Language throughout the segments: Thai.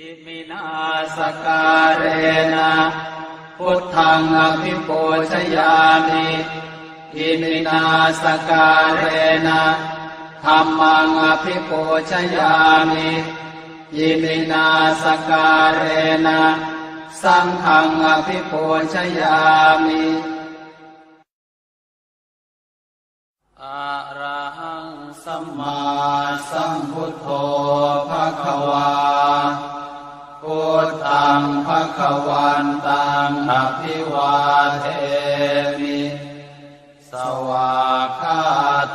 อิมินาสการเรนะพุทธังอภิปูชยามิอิมินาสการเรนะธัมมังอภิปูชยามิอิมินาสการเรนะสังฆังอภิปูชยามิอะระหังสัมมาสัมพุทโธภควาพุทธังภควันตังอภิวาเทมิสวากขา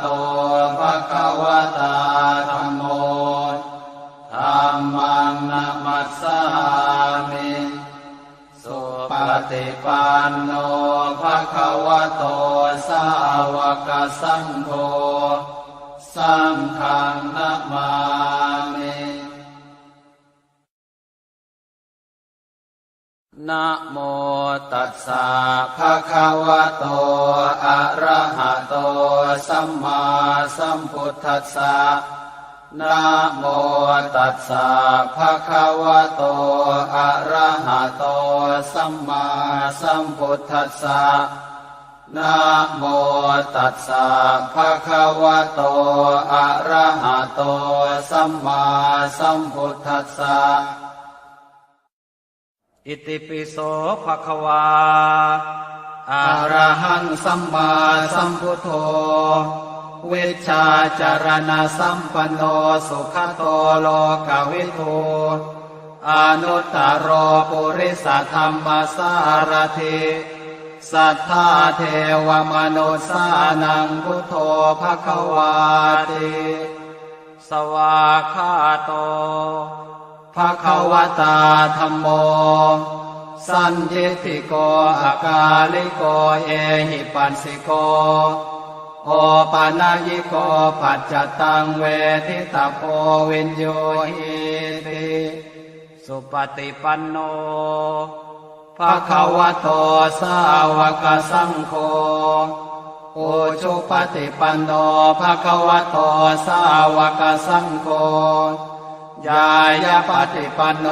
โตภควตาธัมโมธัมมังนะมัสสามิสุปฏิปันโนภควโตสาวกสังโฆสังฆังนะมามินะโมตัสสะภะคะวะโตอะระหะโตสัมมาสัมพุทธัสสะนะโมตัสสะภะคะวะโตอะระหะโตสัมมาสัมพุทธัสสะนะโมตัสสะภะคะวะโตอะระหะโตสัมมาสัมพุทธัสสะอิติปิโสภะคะวาอะระหังสัมมาสัมพุทโธเวชชาจารณะสัมปันโนสุขโตโลกวิทูอนุตตโรปุริสธรรมสารถิสัทธาเทวมนุสสานังพุทโธภควาติสวากขาโตภควตาธัมโมสันยิทธิโกอากาลิโกเอหิปัสสิโกโอปานายิโกปัจจตังเวทิตาโพวินโยหิติสุปฏิปันโนภควโตสาวกสังโฆโอชุปฏิปันโนภควโตสาวกสังโฆยายาปฏิปันโน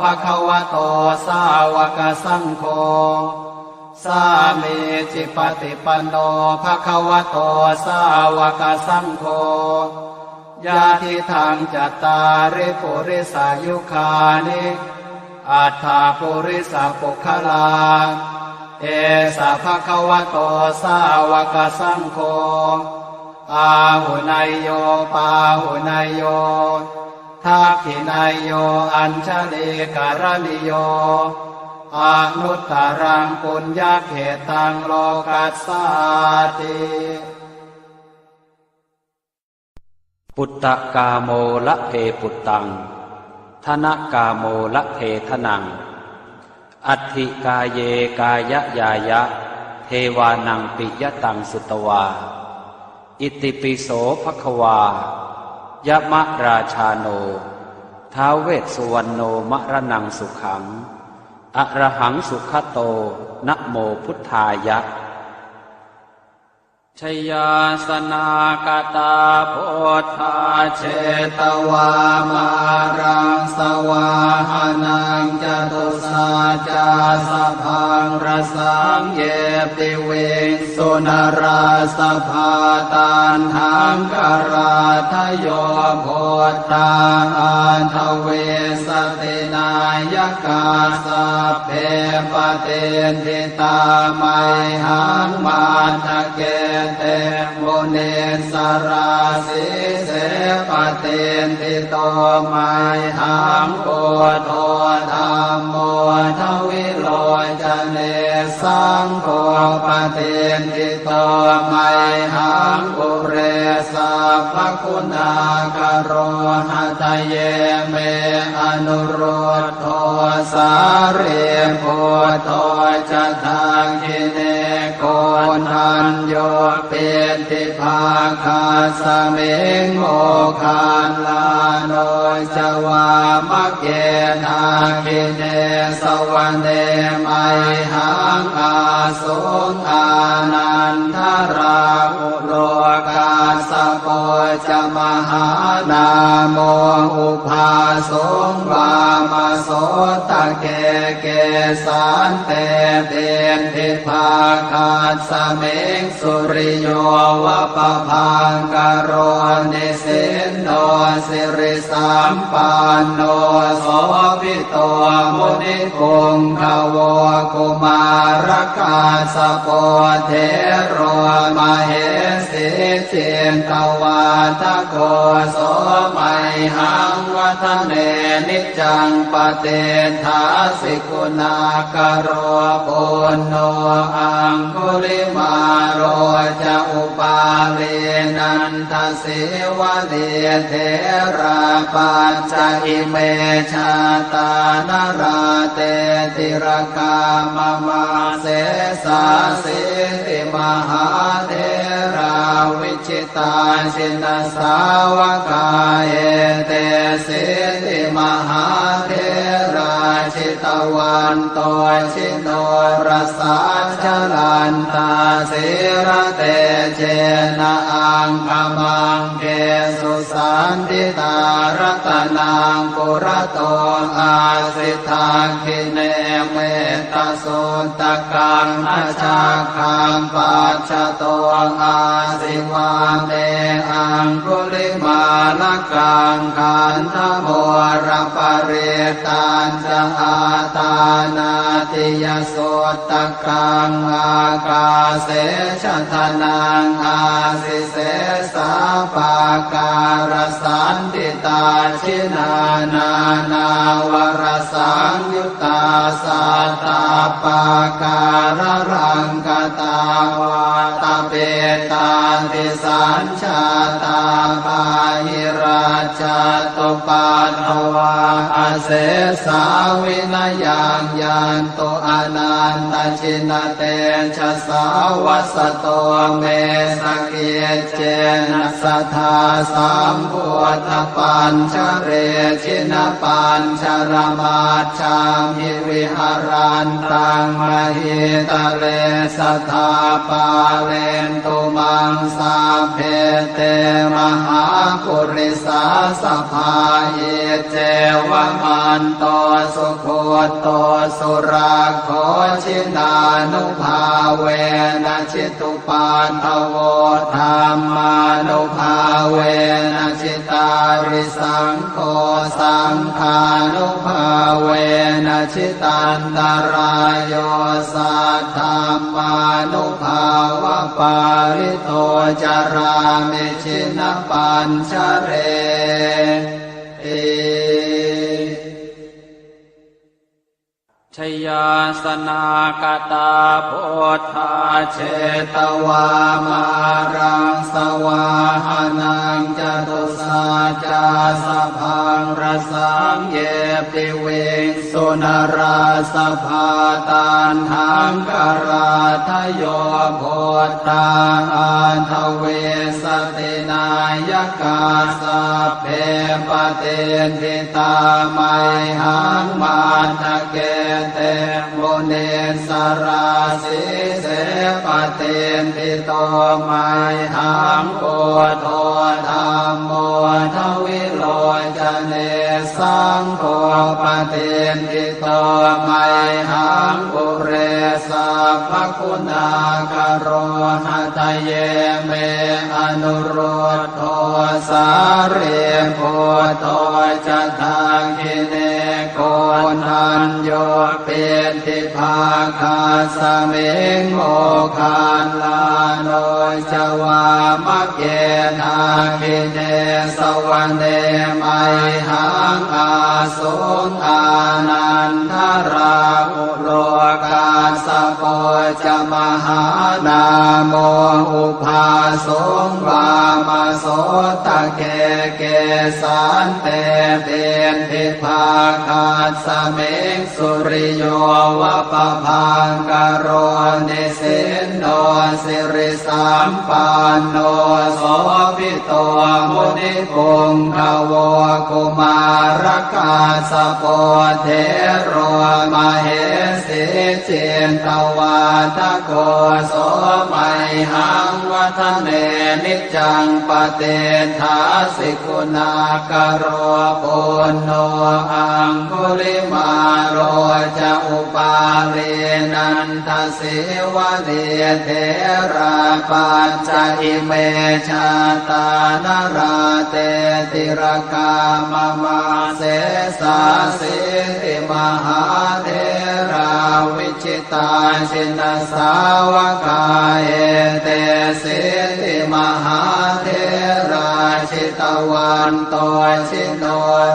ภควโตสาวกสังโฆสามีจิปฏิปันโนภควโตสาวกสังโฆญาติทางจัตตาริปุริสายุคานิอัฏฐาปุริสปุคลาเอสะภควโตสาวกสังโฆอาหุนายโยปาหุนายโยทักขินายโยอัญชลีการณิโยอนุตตรังปุญญเขตังโลกัสสาติปุตตะกาโมละเพปุตตังธนกาโมละเพทนังอัตถิกาเยกายยายะเทวานังปิยตังสุตวาอิติปิโสภควายะมะราชาโนท้าวเวสสุวรรณโนมะระนังสุขังอะระหังสุขโตนะโมพุทธายะชยาสนากตาโพธาเชตวามารังสวาหานังจตุสาจาสพังรสังเยปิเวสุนราสภาตันหังกราทโยโพธาอันทเวสตินายกาสัพเพปเตนทิตาไมหังมาทะเกเตโมเนสราสิเสปเตนทิโตไมหังโกโทธัมโมทวิโลจเนสังโฆปเตนทิโตไมหังปุเรสัพพคุณากโรหะทะเยเมอนุโรธโทสาเรโพโตจะทังคิเนโกนัญโยเปติภาคาสเมงโมคานลาโนจวามะเกนาคิเนสวรรเนไมหังอาสุงอานันทราอุโล กาสโปจะมหานาโมอุภาสงวามโสตะเกเกสานเตเตนทิภาคาสเมงสุริโยวะปะพังกโรนิสินโนสิริสัมปันโนโสภิโตมุนิคุงขโวกุมารกาสโปเทโรมเหสีเจนตวาทโกโสมัยหังวัฒเนนิจังปเตทาสิกุณากโรปุณโนอังคุลิมาโรจะอุปาเวนันทสิวะเดเทราปัจจอิเมชาตานราเตติรกามมาเสสาสิติมหาเทราวิชิตาชินสาวกาเอเตสิติมหาเทราชิตวันโตชิโนรสาชลันตาสิระเตเจนะอังคมังเกสุสันติตารัตนังปุระโตอาสิทาคิเนเมตสุตกังอาชาคังปัจจโตอาสิวาเมอังคุลิมาลกังขันธโมรปริตันจะอาตานาติยสุตกังอากาเสชทนังอาสิเสสาปาการสันติตาชินานานาวรสังยุตตาสัตตาปาการรังกตาวาตาเปตาติสัญชาตาปาหิราชตุปัฏฐวาอาเสสาวินยังยันโตอนันตชินเตชะสาวัสโตเมสเกเจนะสัทธาสัมพุทธปัญชเรชินปัญชรมาชามิวิหารันตังมหิตะเลสัทธาปาเลนตุมังสาเพเตมหาปุริสาสภาเยเจวมันโตสุโคโตสุราโคชินานุภาเวนะชิตุปันทโวธรรมานุภาเวนะชิตาริสังโฆสังฆานุภาเวนะชิตันตรายโยสัทธามานุภาวะปาริโตจารามิชินปัญชเรเอชยาสนากตาโพธาเชตวามารังสวาหานังจตุสาจาสพังรสังเยปิเวงสุนราสภาตันหังกราทโยโพธาอันทเวสตินายกาสัพเพปเตนทิตาไมหังมาทะเกเตโมเนสราสิเสปเตนทิโตไมหังโอโทธรรมโมทวิโรจเนสังโฆปเตนทิโตไมหังปุเรสัพพคุณากโรหะทะเยเมอนุโรธโทสาเรโพโทจะทางคิเนโกนันโยเป็นทิภาคาสเมงโมคานลาโนจวามะเกนาคิเนสวรรเนไมหังอาสุงอานันทราอุโลกาสโปจะมหานาโมอุภาสงวามโสตะเกเกสานเตเป็นทิภาคาสเมงสุริโยวะปะพังกโรนิสินโนสิริสัมปันโนโสภิโตมุนิคุงขโวกุมารกาสโปเทโรมเหสีเจนตวาทโกโส มัยหังวัฒเนนิจจังปเตถาสิกุณากโรปุณโนอังคุลิมาโรจะอุปาเลนันทสิวะเดเทราปัจจอิเมชาตานราเตติรกามมาเสสาสิติมหาเทราวิชิตาชินสาวกาเอเตสิติมหาเทราชิตวันโตชิโน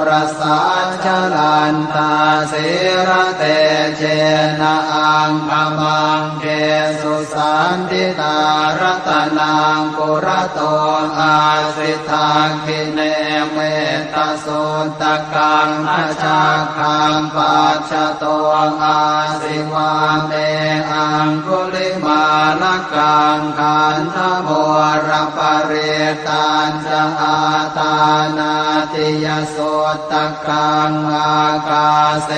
รสาชลันตาสิระเตเจนะอังคมังเกสุสันติตารัตนังปุระโตอาสิทาคิเนเมตตาสุตกังอาชาคังปัจจโตอาสิวาเมอังคุลิมาลกังขันธโมรปเรตัญจะอาตานาติยสุตกังอากาเส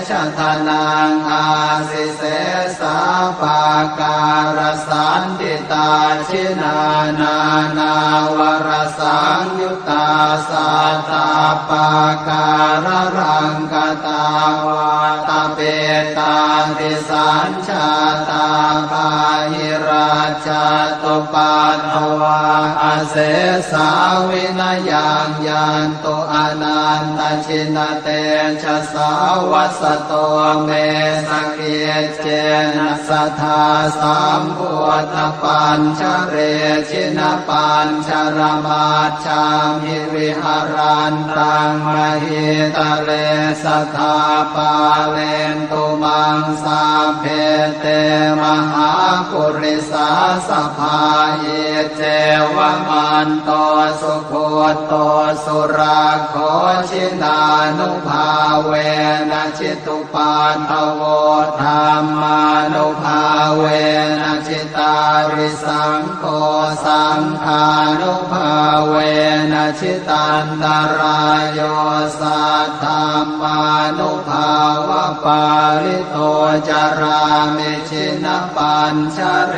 ชทนังอาสิเสสาปาการสันติตาชินานานาวรสังยุตตาสัตตาปาการรังกตาวาตาเปตาติสัญชาตาภาหิราชตุปัตถวาอาเสสาวินยังยันตุอนันตชินเตชะสาวัสโตเมสเกเจนะสัทธาสัมพุทธปัญชเรชินปัญชรมาชามิวิหารันตังมหิตะเลสัทธาปาเลนตุมังสาเพเตมหาปุริสาสภาเยเจวมันโตสุโคโตสุราโคชินานุภาเวนะชิตุปันทโวธรรมานุภาเวนะชิตาริสังโฆสังฆานุภาเวนะชิตันตรายโยสัทธัมมานุภาวะปาลิโตจารามิชินปัญชเร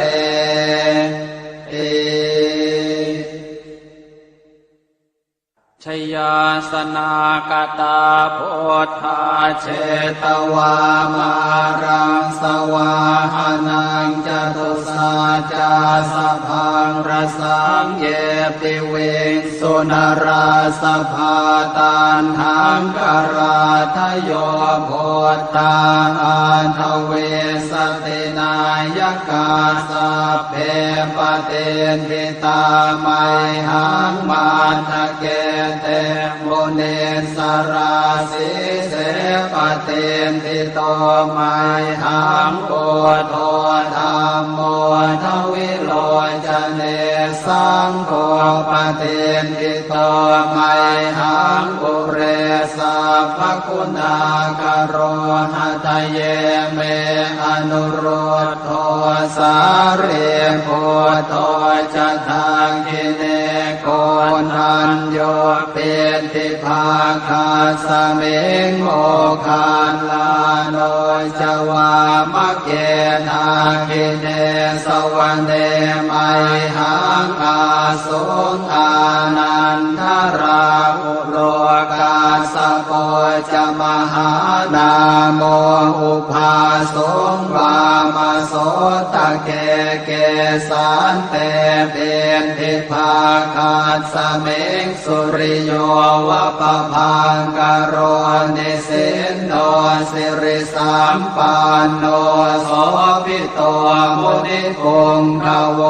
ชยาสนากตาโพธาเชตวามารังสวาหานังจตุสาจาสพังรสังเยปิเวสุนราสภาตันหังกราทโยโพธาอันทเวสตินายกาสัพเพปเตนทิตาไมหังมาทะเกเตโมเนสราสิเสปเตนทิโตไมหังโกโทธรรมโมทวิโลจเนสังโฆปเตนทิโตไมหังปุเรสัพพคุณากโรหะทะเยเมอนุโรธโทสาเรโพโทจะทางกิเนโกนัญโยเปติภาคาสเมงโมคาลาโนจวามะเกทากิเนสวรรเนมัยหังอาสุงอานันทราอุโลกาสโปจมหานาโมอุภาสงวามโสตะเกเกสันเตเป็นทิภาคาสเมงสุริโยวะปะพังกโรนิสินโนสิริสัมปันโนโสภิโตมุนิคุงขโว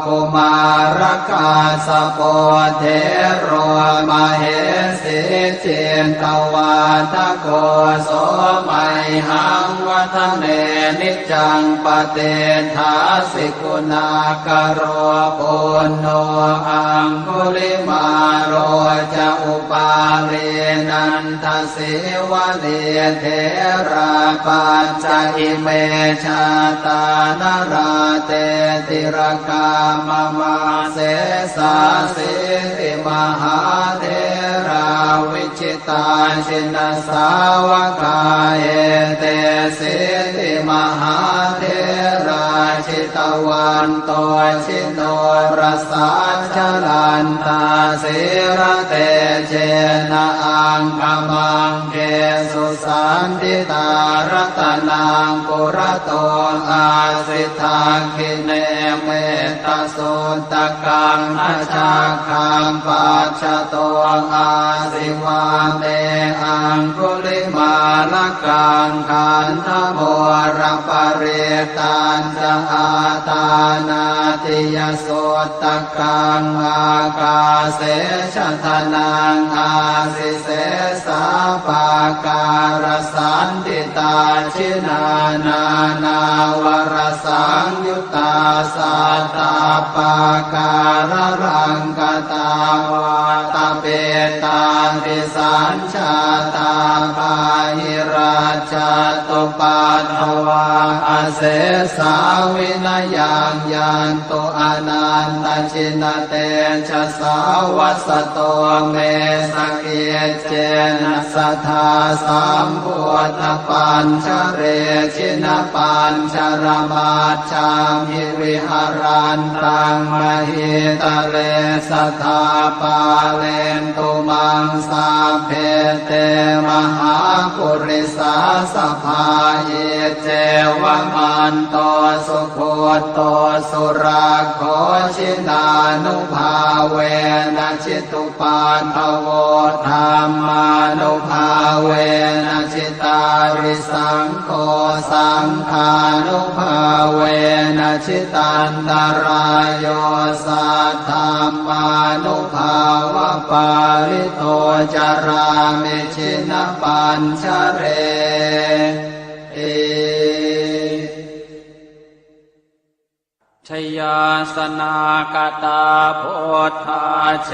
กุมารกาสโปเทโรมเหสิเจนตวาทโกโสมัยหังวัฒเนนิจจังปเตถาสิกุณากโรปุณโนอังคุลิมาโรจะอุปาเลนันทสิวะเดเทราปัจจอิเมชาตานราเตติรกามมาเสสาสิติมหาเทราวิชิตาชินสาวกาเอเตสิติมหาเทราชิ ตวันโตชิโนรสาชลันตาสิระเตเชนะอังคมังเกสุสันติตารัตนังปุระโตอาสิทาคิเนเมตสุตกังอาชาคังปัจจโตอาสิวาเมอังคุลิมาลกังขันธโมรปริตันจะอาตานาติยโสตกังอากาเสชทนังอาสิเสสาปาการสันติตาชินานานาวรสังยุตตาสัตตาปาการรังกตาวาตาเปตาติสัญชาตาปาหิราชตุปัฏฐวาอเสสาวินยังยันตุอนันตชินเตชะสาวัสโตเมสเกเจนะสัทธาสัมพุทธปัญชเรชินปัญชรมาชามิวิหารันตังมหิตะเลสัทธาปาเลนตุมังสาเพเตมหาปุริสาสภาเยเจวมันโตสุโคโตสุราโคชินานุภาเวนะชิตุปาทโวธรรมานุภาเวนะชิตาริสังโฆสังฆานุภาเวนะชิตันตรายโยสัทธามานุภาวะปาริโตจารามิชินปัญชเรชยาสนากตาพุทธาเช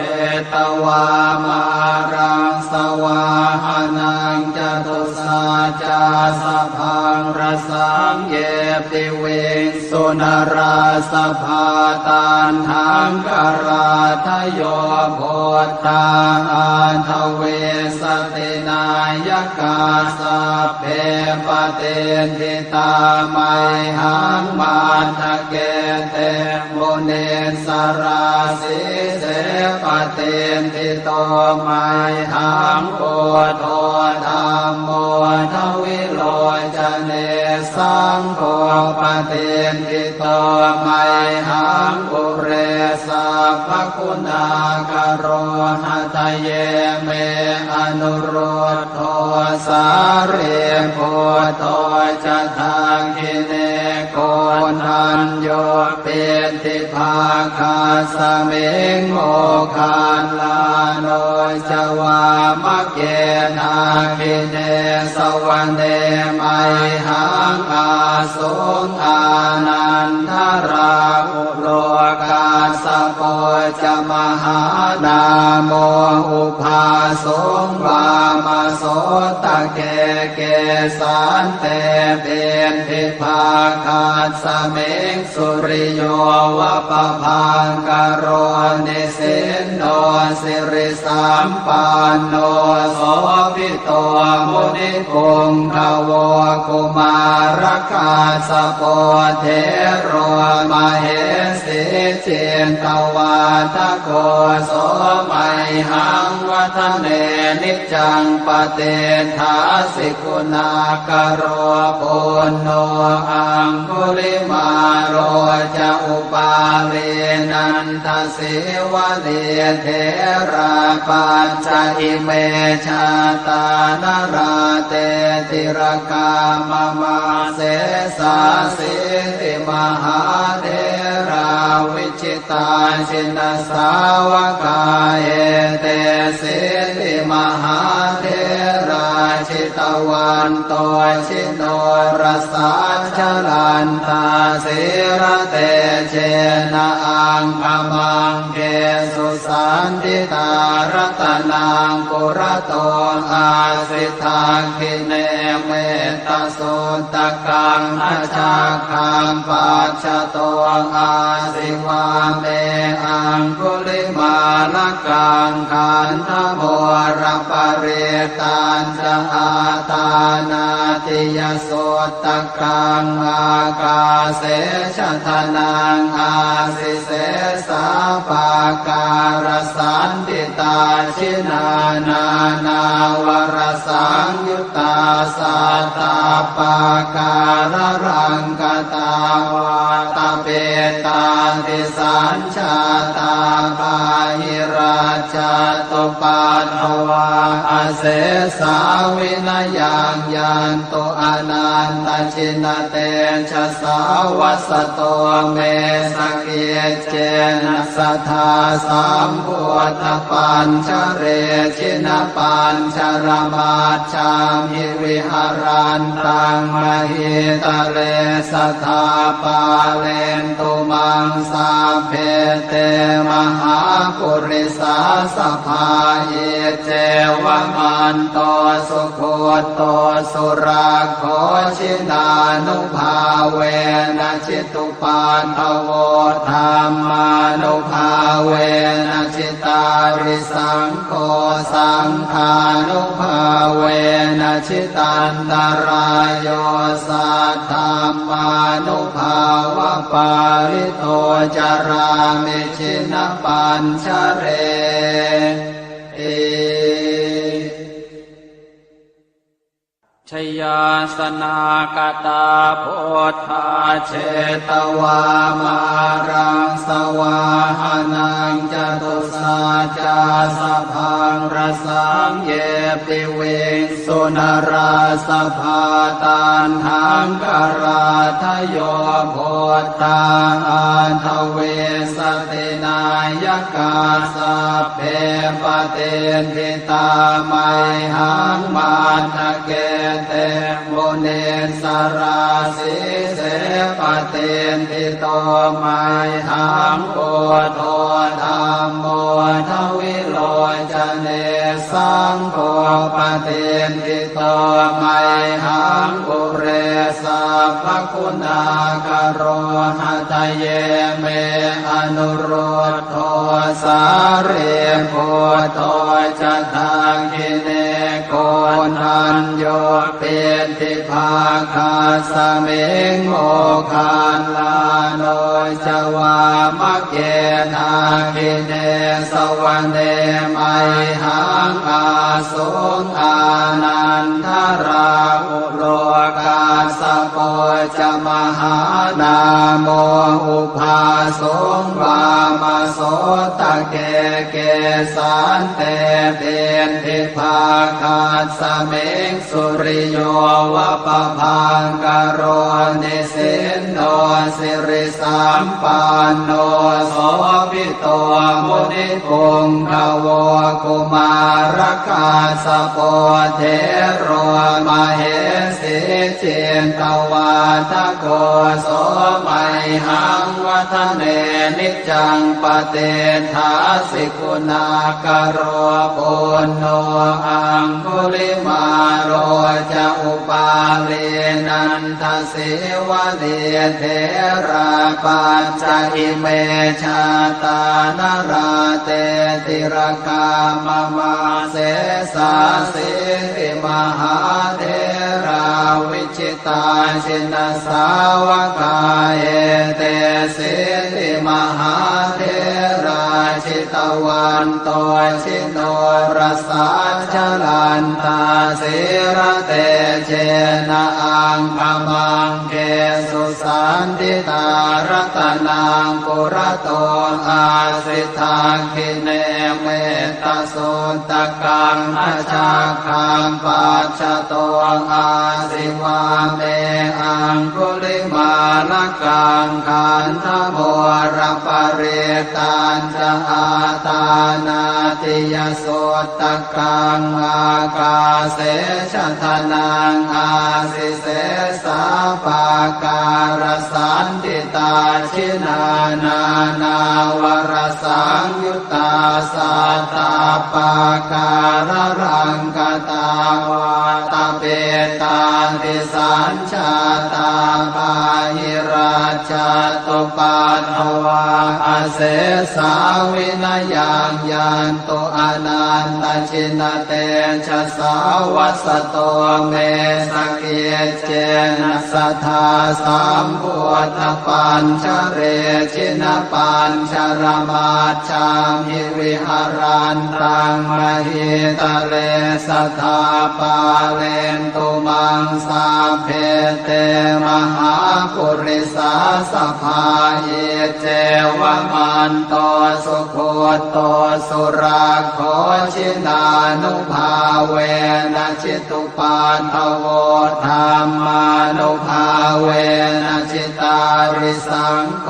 ตวามารังสวาหานังจตุสาจาสพังรสังเยปิเวงสุนราสภาตานหังกราทโยโพธาอันทเวสตินายกาสัพเพปเตทิตาไมหังมาทะเกเตโมเนสราสิเสปเตทิโตไมหังโพโธธัมโมทวิโลจเนสังโฆปเตทิโตไมหังปุเรสัพพคุณากโรหะทะเยเมอนุโรธโทสาเรโพโตจะทางคิเนโกนันโยเปติภาคาสเมงโมคานลาโนจวามะเกนาคิเนสวรรเนไมหังอาสุงอานันทราอุโลกาสโปจะมหานาโมอุภาสุงวามโสตะเกเกสันเตเป็นทิภาคาสเมงสุริโยวะปะพังกโรนิสินโนสิริสัมปันโนโสภิโตมุนิคุงขโวกุมารกาสโปเทโรมเหสิเจนตวาทโกโสไมหังวัฒเนนิจังปเตถาสิกุณากโรปุณโนอังคุลิมาโรจะอุปาเลนันทสิวะเลเทราปัญจอิเมชาตานราเตติรกามมาเสสาสิติมหาเทราวิชิตาชินสาวกาเอเตสิติมหาเทราชิตวันโตชิโนรสาชลันตาสิระเตเจนะอังคมังเกสุสันติตารัตนังปุระโตอาสิทาคิเนเมตสุตกังอาชาคังปัจจโตอาสิวาเมอังคุลิมาลกังขันธโมรปริตันจะอา ตานาติยโสตกังอากาเสชะทนังอาสิเสสาปาการสันติตาชินานานาวรสังยุตตาสัตตาปาการรังกตาวาตเปตาติสัญชาตาบาหิราชตุปัฏฐวาอาเสสาวินยังยันตุอนันตชินเตชะสาวัสโตเมสเกเจนะสัทธาสัมพุทธปัญชเรชินปัญชรมาชามิวิหารันตังมหิตะเลสัทธาปาเลนตุมังสาเพเตมหาปุริสาสภาเยเจวมันโตสุโคโตสุราโคชินานุภาเวนะจิตุปาทโวธรรมานุภาเวนะจิตาริสังโฆสังฆานุภาเวนะจิตันตรายโยสัทธรรมานุภาวะปาริโตจารามิชินปัญชเรชยาสนากตาโพธาเชตวามารังสวาหานังจตุสาจาสพังรสังเยปิเวสุนราสภาตันหังกราทโยโพธาอันทเวสตินายกาสัพเพปเตนทิตาไมหังมาทะเกเตโมเนสราสิเสปเตนทิโตไมหังโพโธธรรมโมทวิโลจเนสังโฆปเตนทิโตไมหังปุเรสัพพคุณากโรหะทะเยเมอนุโรธโทสาเรโพโทจะทังกิเนโกนันโยเปติภาคาสเมงโมคานลาโนจวามะเกนาคิเนสวรรเนมัยหังอาสุงอานันทราอุโลกาสโปจะมหานาโมอุภาสุงวามโสตะเกเกสันเตเป็นทิภาคาสเมงสุริโยวะปะพังกโรนิสินโนสิริสัมปันโนโสภิโตมุนิปุงภวกุมารคาสโปเทโรมเหสิเจนตวาทโกโสมัยหังวัฒเนนิจังปเตทาสิกุณากโรปุณโนอังคุลิมาโรจะอุปาเลนันทสิวะเดเทราปัญจอิเมชาตานราเตติรกามมาเสสาสิริมหาเทราวิชิตาชินสาวกาเอเตสิริมหาเทราชิตวันโตชิโนรสาชลันตาสิระเตเจนะอังคมังเกสุสันติตารัตนังปุระโตอาสิทาคิเนเมตตาสุตกังอาชาคังปัจจโตอาสิวาเมอังคุลิมาลกังขันธโมรปเรตัญจะอาตานาติยโสตกังอากาเสชะทนังอาสิเสสาปาการสันติตาชินานา นาวรสังยุตตาสัตตาปาการรังกตาวาตเปตาติสัญชาตาบาหิรา ราชาตุปัฏฐวาอาเสสาวินยังยันตุอนันตชินเตชะสาวัสโตเมสเกเจนะสัทธาสัมพุทธปัญชเรชินปัญชรมาชามิวิหารันตังมหิตะเลสัทธาปาเลนตุมังสาเพเตมหาปุริสาสภาเยเจวมันโตสุโคโตสุราโคชินานุภาเวนะจิตุปัฏฐโวธรรมานุภาเวนะจิตาริสังโฆ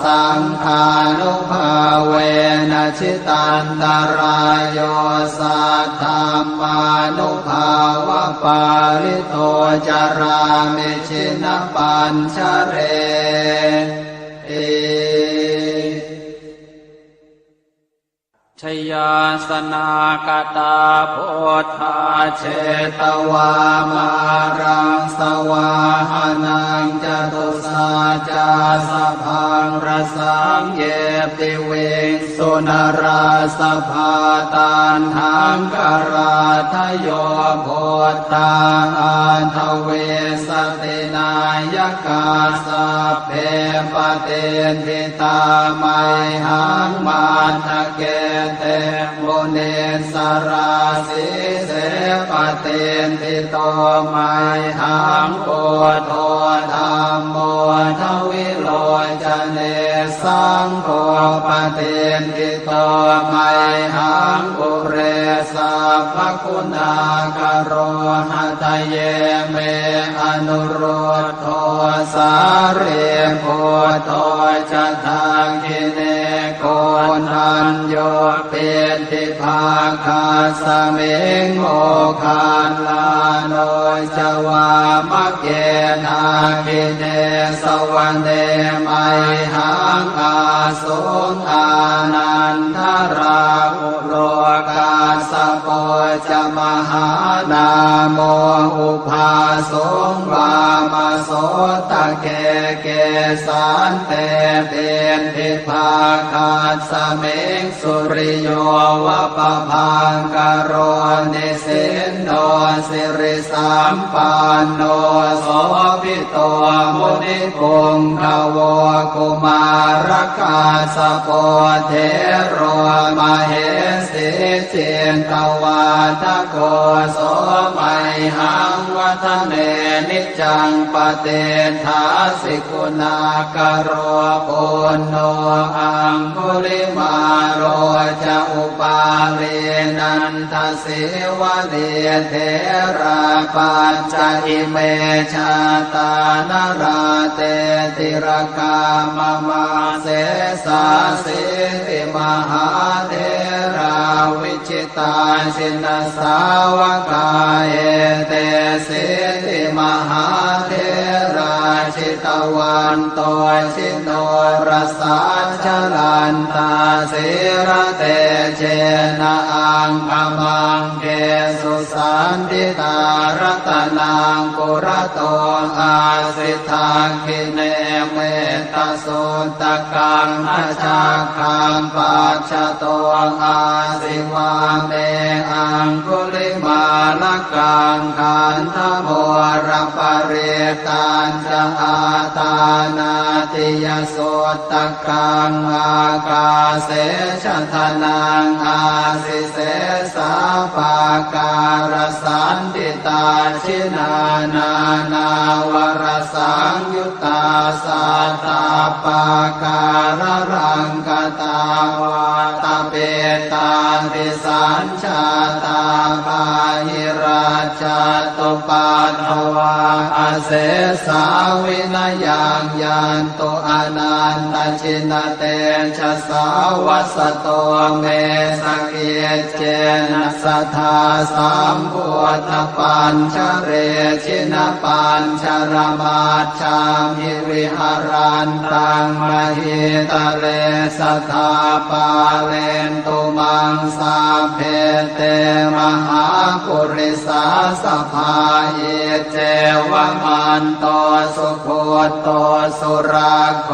สังฆานุภาเวนะจิตันตรายโยสัทธัมมานุภาวะปาริโตจารามิชินปัญชเรชยาสนากตาโพธาเชตวามารังสวาหานังจตุสาจาสพังรสังเยปิเวงสุนราสภาตันหังกราทโยโพธาอันทเวสตินายกาสัพเพปเตนทิตาไมหังมาทะเกเตโมเนสราสิเสปเตนทิโตไมหังโพโธธัมโมทวิโลจเนสังโฆปเตนทิโตไมหังปุเรสัพพคุณากโรหะทะเยเมอนุโรธโทสาเรโพโธจะทังคิเนโกนัญโยเปติภาคาสเมงโมคานลาโนจวามะเกนาคิเนสวรรเนไมหังอาสุงอานันทราอุโลกาสโปจะมหานาโมอุภาสงวามโสตะเกเกสันเตเป็นทิภาคาสเมงสุริโยวะปะพังกโรนิสินโนสิริสัมปันโนโสภิโตมุนิปุงขโวกุมารกาสโปเทโรมเหสิเจนตวาทโกโสไมหังวัฒเนนิจังปเตทาสิกุณากโรปุณโนอังคุลิมาโรจะอุปาเลนันทสิวะเลเทราปัญจอิเมชาตานราเตติรกามมาเสสาสิติมหาเทราวิจิตาชินสาวกายเตสิติมหาเทราชิตวันโตชิโนรสาชลันตาสิระเตเจนะอังคมังเกสุสันติตารัตนังปุระโตอาสิทาคิเนเมตสุตกังอาชาคังปัจฉโตอาสิวาเมอังคุลิมาลกังขันธโมรปริตันจะอาตานาติยโสตกังอากาเสชทนังอาสิเสสาปาการสันติตาชินานานาวรสังยุตตาสัตตาปาการรังกตาวาตเปตาติสัญชาตาภาหิราชาตุปัฏฐวาอาเสสาวินยังยันตุอนันตชินเตชะสาวัสโตเมสเกเจนะสัทธาสัมพุทธปัญชเรชินปัญชรมาชามิวิหารันตังมหิตะเลสัทธาปาเลนตุมังสาเพเตมหาปุริสาสภาเยเจวมา นโตสุโคโตสุราโค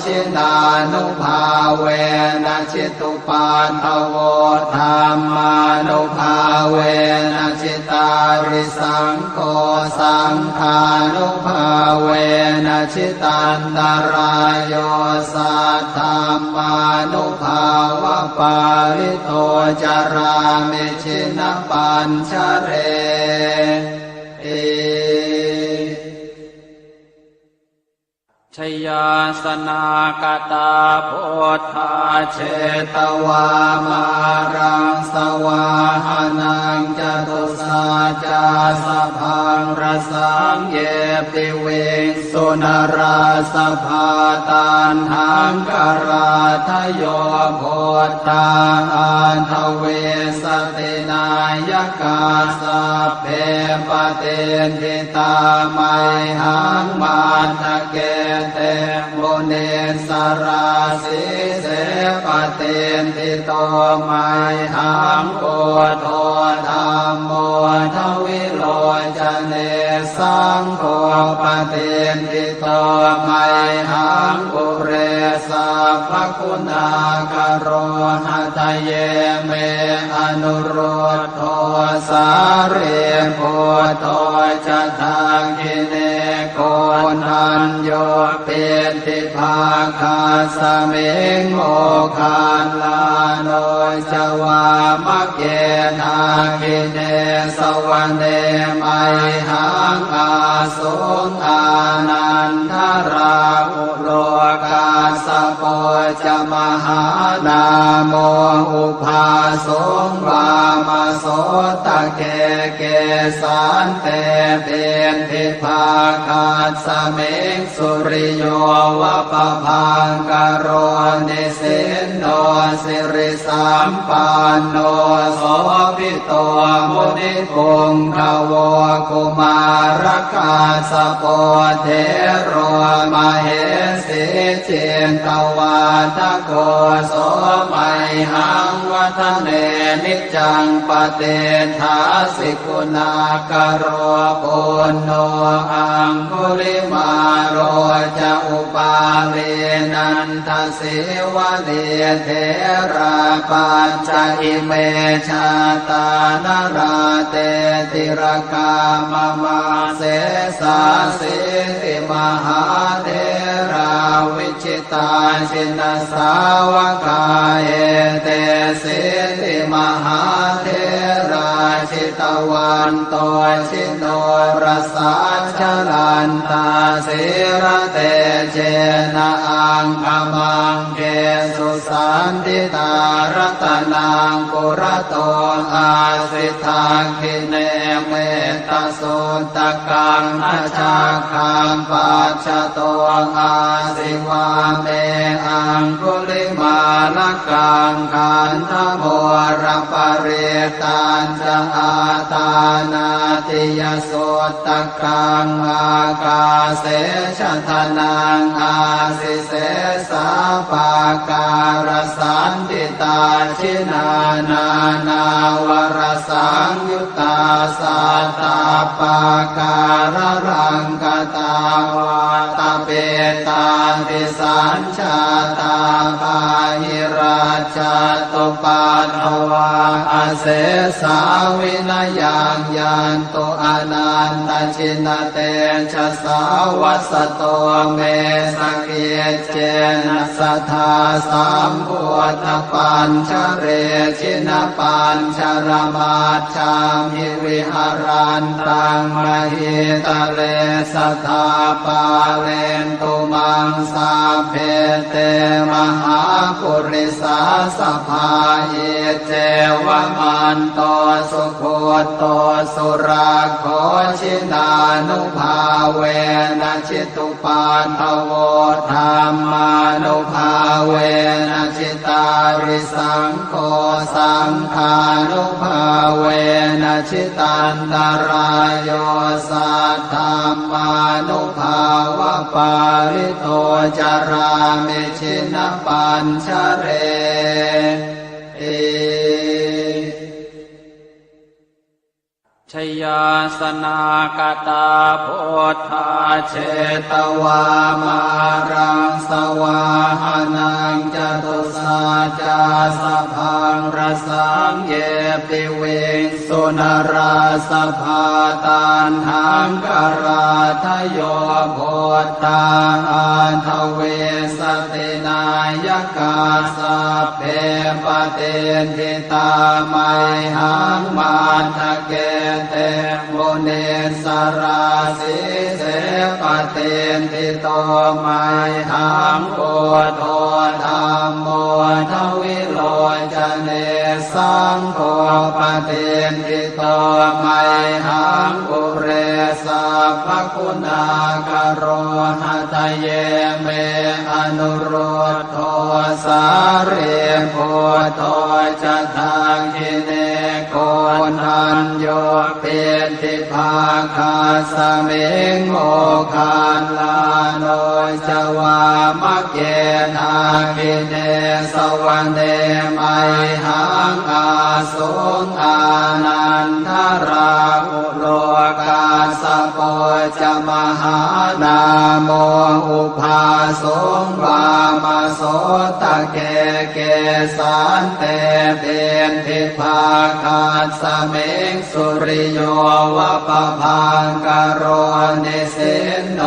ชินานุภาเวนะชิตุปาทโวธรรมานุภาเวนะชิตาริสังโฆสังฆานุภาเวนะชิตันตรายโยสัทธามานุภาวะปาริโตจารามิชินปัญชเรชยาสนากตาโพธาเชตวามารังสวาหานังจตุสาจาสพังรสังเยปิเวงสุนราสภาตันหังกราทโยโพธาอันทเวสตินายกาสัพเพปเตนทิตาไมหังมาทะเกเตโมเนสราสิเสปเตนทิโตไมหังโอโทธรรมโมทวิโลจเนสังโฆปเตนทิโตไมหังปุเรสัพพคุณากโรหะทะเยเมอนุโรธโทสาเรโพโตจะทังกิเนโกนัญโยเป็นทิภาคาสเมงโมคานลาโนจวามะเกนาคิเนสวรรเนไมหังอาสุงอานันทราอุโลกาสโปจะมหานาโมอุภาสงวามโสตะเกเกสันเตเป็นทิภาคาสเมงสุริโยวะปะพังกโรนิสินโนสิริสัมปันโนโสภิโตมุนิพงขโวกุมารกาสโปเทโรมเหสิเจนตวาทโกโสมัยหังวัฒเนนิจังปเตถาสิกุณากโรปุณโนอังคุลิมาโรจะอุปาเลนันทสิวะเดเทราปัญจอิเมชาตานราเตติรกามมาเสสาสิติมหาเทราวิชิตาชินสาวกาเอเตสิติมหาเทราชิตวันโตชิโนรสาชลันตาสิระเตเจนะอังคมังเกสุสันติตารตนังปุระโตอาสิทาคิเนเมตตาสุตกังอาชาคังปัจจโตอาสิวาเมอังคุลิมาลกังขันธโมรปเรตันจะอาตานาติยสุตกังอากาเสชทนังอาสิเสสาปาการสันติตาชินานานาวรสังยุตตาสัตตาปาการรังกตาวาตาเปตาติสัญชาตาปาหิราชตุปันภวาอาเสสาวินยังยันตุอนันตชินเตชะสาวัสโตเมสเกเจนะสัทธาสัมพุทธปัญชเรชินปัญชรมาชามิวิหารันตังมหิตะเลสัทธาปาเลนตุมังสาเพเตมหาปุริสาสภาเยเจวมันโตสุโคโตสุราโคชินานุภาเวนะชิตุปาทโวธรรมานุภาเวนะชิตาริสังโฆสังฆานุภาเวนะชิตันตรายโยสัทธามานุภาวะปาริโตจารามิชินปัญชเรช ยาสนากตาพุทธาเชตวามารังสวาหานังจตุสาจาสพังรสังเยปิเวสุนราสภาตันหังกราทโยโพธาอันทเวสตินายกาสัพเพปเตนทิตาไมหังมาทะเกเตโมเนสราสิเสปเตนทิโตไมหังโพโทธัมโมทวิโลจเนสังโฆปเตนทิโตไมหังปุเรสัพพคุณากโรหะทะเยเมอนุโรธโทสาเรโพโทจะทังคิเนโกนัญโยเปติภาคาสเมงโมคาลาโนจวามะเกนาคิเนสวรรเนไมหังอาสุงอานันทราอุโลกาสโปจมหานาโมอุภาสงวามโสตะเกเกสันเตเป็นทิภาคาสเมงสุริโยวะปะพังกโรนิสินโน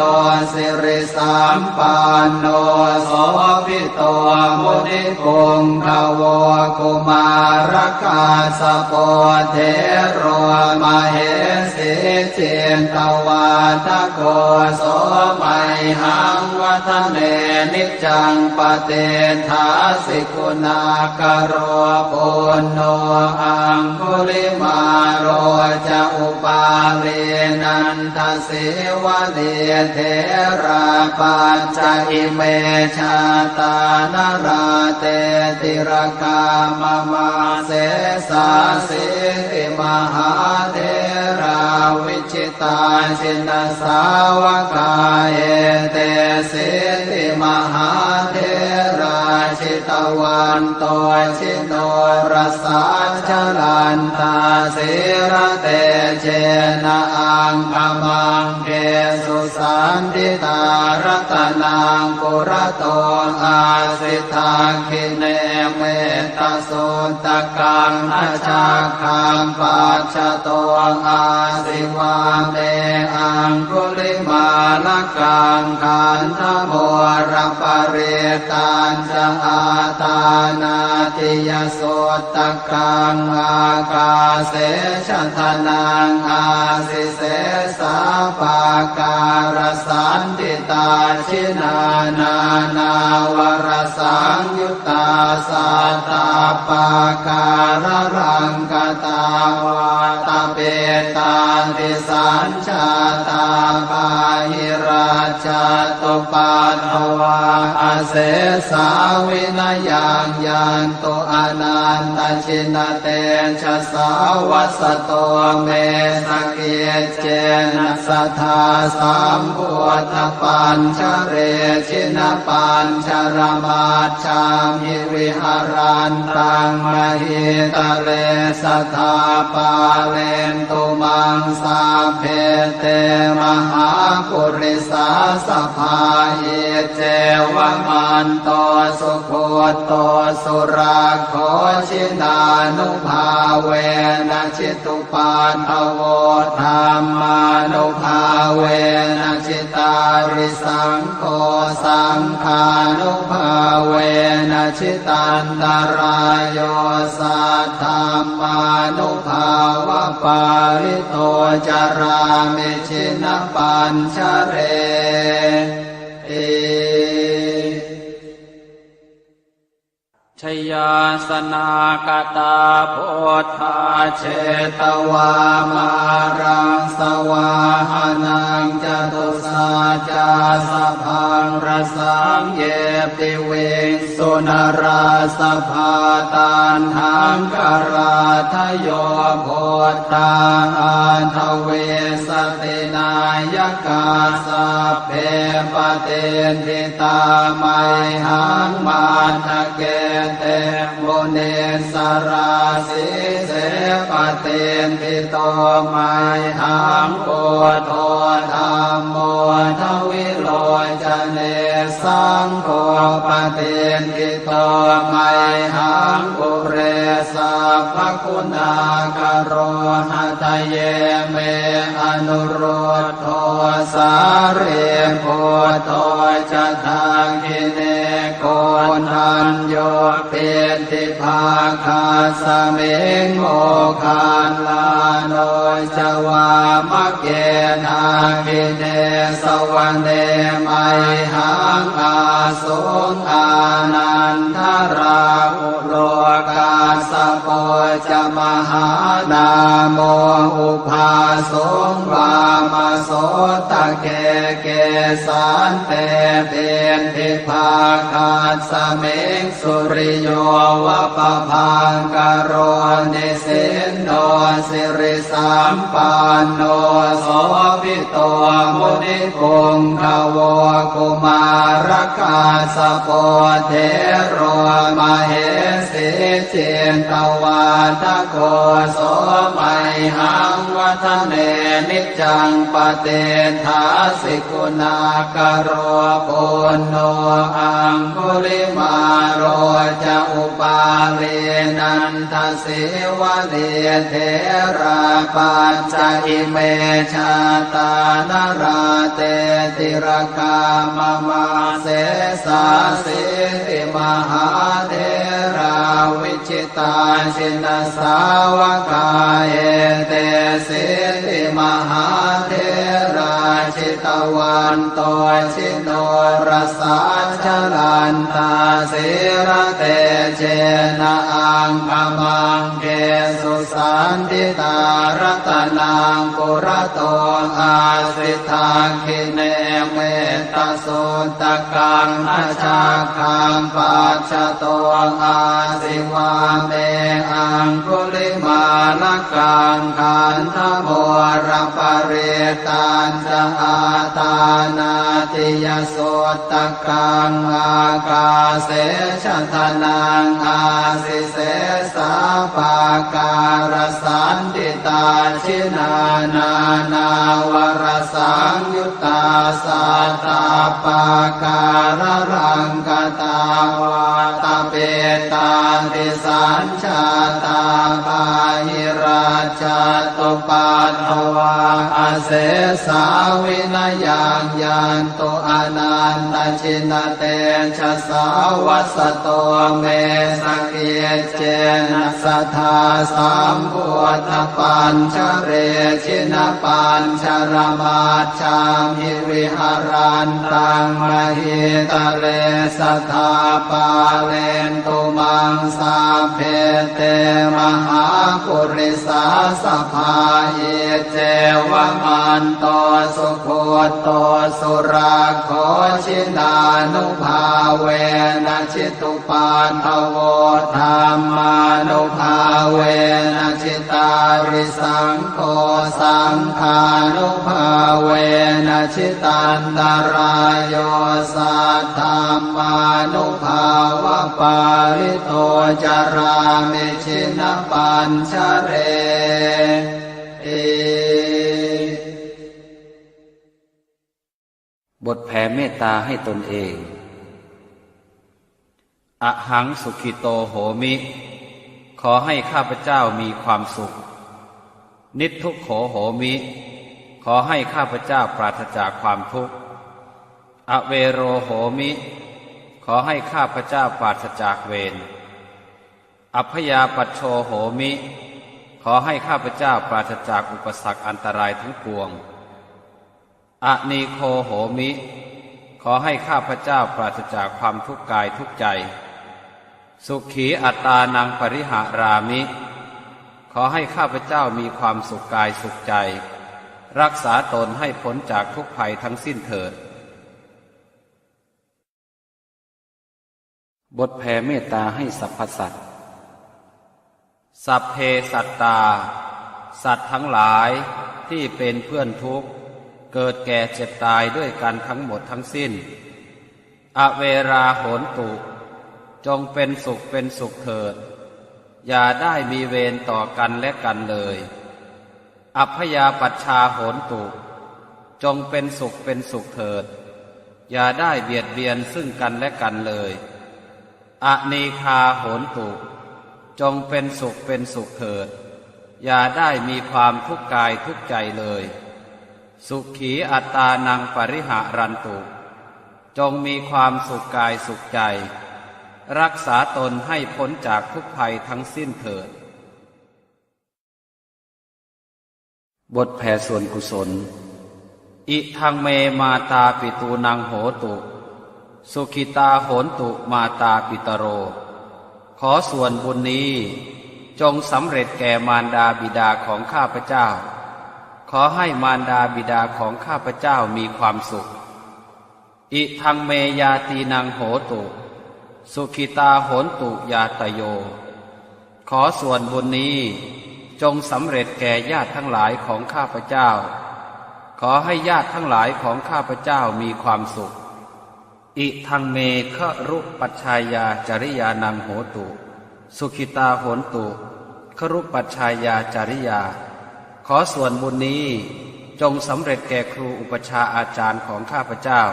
สิริสัมปันโนโสภิโตมุนิกุงภวกุมารกาสโปเทโรมเหสีเจนตวาทโกโสมัยหังวัฒเนนิจังปเตทาสิกุณากโรปุณโนอังคุลิมาโรจะอุปาเลนันทสิวะเดเทราปัญจอิเมชาตานราเตติรกามมาเสสาสิติมหาเทราวิชิตาชินสาวกาเอเตสิติมหาเทราชิตวันโตชิโนรสาชลันตาสิระเตเชนะอังคมังเกสุสันติตารัตนังปุระโตอาสิทาคิเนเมตสุตกังอาชาคังปัจฉโตอาสิวาเมอังคุลิมาลกังขันธโมรปเรตัญจะอาตานาติยโสตกังอากาเสชทนังอาสิเสสาปาการสันติตาชินานานาวรสังยุตตาสัตตาปาการรังกตาวาตาเปตาติสัญชาตาปาหิราชตุปัฏฐวาอเสสาวินยังยันตุอนันตชินเตชะสาวัสโตเมสเกเจนะสัทธาสัมพุทธปัญชเรชินปัญชรมาชามิวิหารันตังมหิตะเลสัทธาปาเลนตุมังสาเพเตมหาปุริสาสภาเยเจวมันโตสุโคโตสุราโคชินานุภาเวนะชิตุปัฏฐโวธรรมานุภาเวนะชิตาริสังโฆสังฆานุภาเวนะชิตันตรายโยสัทธามานุภาวะปาริโตจารามิชินปัญชเรชยาสนากตาพุทธาเชตวามารังสวาหานังจตุสาจาสพัง งรสังเยปิเวงสุนราสภาตานหังกราทโยโพธาอันทเวสตินายกาสัพเพปเตนทิตาไมหังมาทะเกเตโมเนสราสิเสปเตนทิโตไมหังโพโธธัมโมทวิโลจเนสังโฆปเตนทิโตไมหังปุเรสัพพคุณากโรหะทะเยเมอนุโรธโทสาเรโพโตจะทางกิเนโกนันโยเปติภาคาสเมงโมคานลาโนจวามะเกนาคิเนสวรรเนไมหังอาสุงอานันทราอุโลกาสโปจะมหานาโมอุภาสุงวามโสตะเกเกสันเตเป็นทิภาคาสเมงสุริโยวะปะพังกโรนิสินโนสิริสัมปันโนโสภิโตมุนิพงขโวกุมารกาสโปเทโรมเหสีเจนตวาทโกโสไมหังวัฒเนนิจังปเตถาสิกุณากโรปุณโนอังคุลิมาโรจะอุปาเรนันทสิวะเดเทราปัญจอิเมชาตานราเตติรกามมาเสสาสิติมหาเทราวิชิตาชินสาวกาเอเตสิติมหาเทราชิตวันโตชิโนรสาชลันตาสิระเตเจนะอังคมังเกสุสันติตารัตนังปุระโตอาสิทาคิเนเมตตาสุตกังอาชาคังปัจจโตอาสิวาเมอังคุลิมาลกังขันธโมรปเรตันจะอาตานาติยสุตกังอากาเสชะทนังอาสิเสสาปาการสันติตาชินานานาวรสังยุตตาสัตตาปาการรังกตาวาตเปตาติสัญชาตาบาหิราชตุปัตถวาอาเสสาวินยังยันตุอนันตชินเตชะสาวัสโตเมสเกเจนะสัทธาสัมพุทธปัญชเรชินปัญชรมาชามิวิหารันตังมหิตะเลสัทธาปาเลนตุมังสาเพเตมหาปุริสาสภาเยเจวมันโตสุโคโตสุราโคชินานุภาเวนะชิตุปาทโวธรรมานุภาเวนะชิตาริสังโฆสังฆานุภาเวนะชิตันตรายโยสัทธัมมานุภาวะปาริโตจารามิชินปัญชเรบทแผ่เมตตาให้ตนเองอหังสุขิโตโหมิขอให้ข้าพเจ้ามีความสุขนิททุกโขโหมิขอให้ข้าพเจ้าปราศจากความทุกข์อเวโรโหมิขอให้ข้าพเจ้าปราศจากเวรอัพยาปัชโชโหมิขอให้ข้าพเจ้าปราศจากอุปสรรคอันตรายทั้งปวงอนีโคโหมิขอให้ข้าพเจ้าปราศจากความทุกข์กายทุกข์ใจสุขีอัตตานังปริหารามิขอให้ข้าพเจ้ามีความสุขกายสุขใจรักษาตนให้พ้นจากทุกภัยทั้งสิ้นเถิด บทแผ่เมตตาให้สรรพสัตว์สัพเพสัตตาสัตว์ทั้งหลายที่เป็นเพื่อนทุกข์เกิดแก่เจ็บตายด้วยกันทั้งหมดทั้งสิ้นอเวราโหนตุจงเป็นสุขเป็นสุขเถิดอย่าได้มีเวรต่อกันและกันเลยอัพพยาปัชชาโหนตุจงเป็นสุขเป็นสุขเถิดอย่าได้เบียดเบียนซึ่งกันและกันเลยอนีคาโหนตุจงเป็นสุขเป็นสุขเถิดอย่าได้มีความทุกข์กายทุกข์ใจเลยสุขีอัตตานังปริหารันตุจงมีความสุขกายสุขใจรักษาตนให้พ้นจากทุกภัยทั้งสิ้นเถิดบทแผ่ส่วนกุศลอิทังเมมาตาปิตูนังโหตุสุขิตาโหนตุมาตาปิตโรขอส่วนบุญนี้จงสำเร็จแก่มารดาบิดาของข้าพเจ้าขอให้มารดาบิดาของข้าพเจ้ามีความสุขอิทังเมยาตีนังโหตุสุขิตาโหนตุยาตโยขอส่วนบุญนี้จงสำเร็จแก่ญาติทั้งหลายของข้าพเจ้าขอให้ญาติทั้งหลายของข้าพเจ้ามีความสุขอิทังเมฆรุปัชชายาจริยานังโหตุสุขิตาโหนตุฆรุปัชชายาจริยาขอส่วนบุญนี้จงสำเร็จแก่ครูอุปชาอาจารย์ของข้าพเจ้า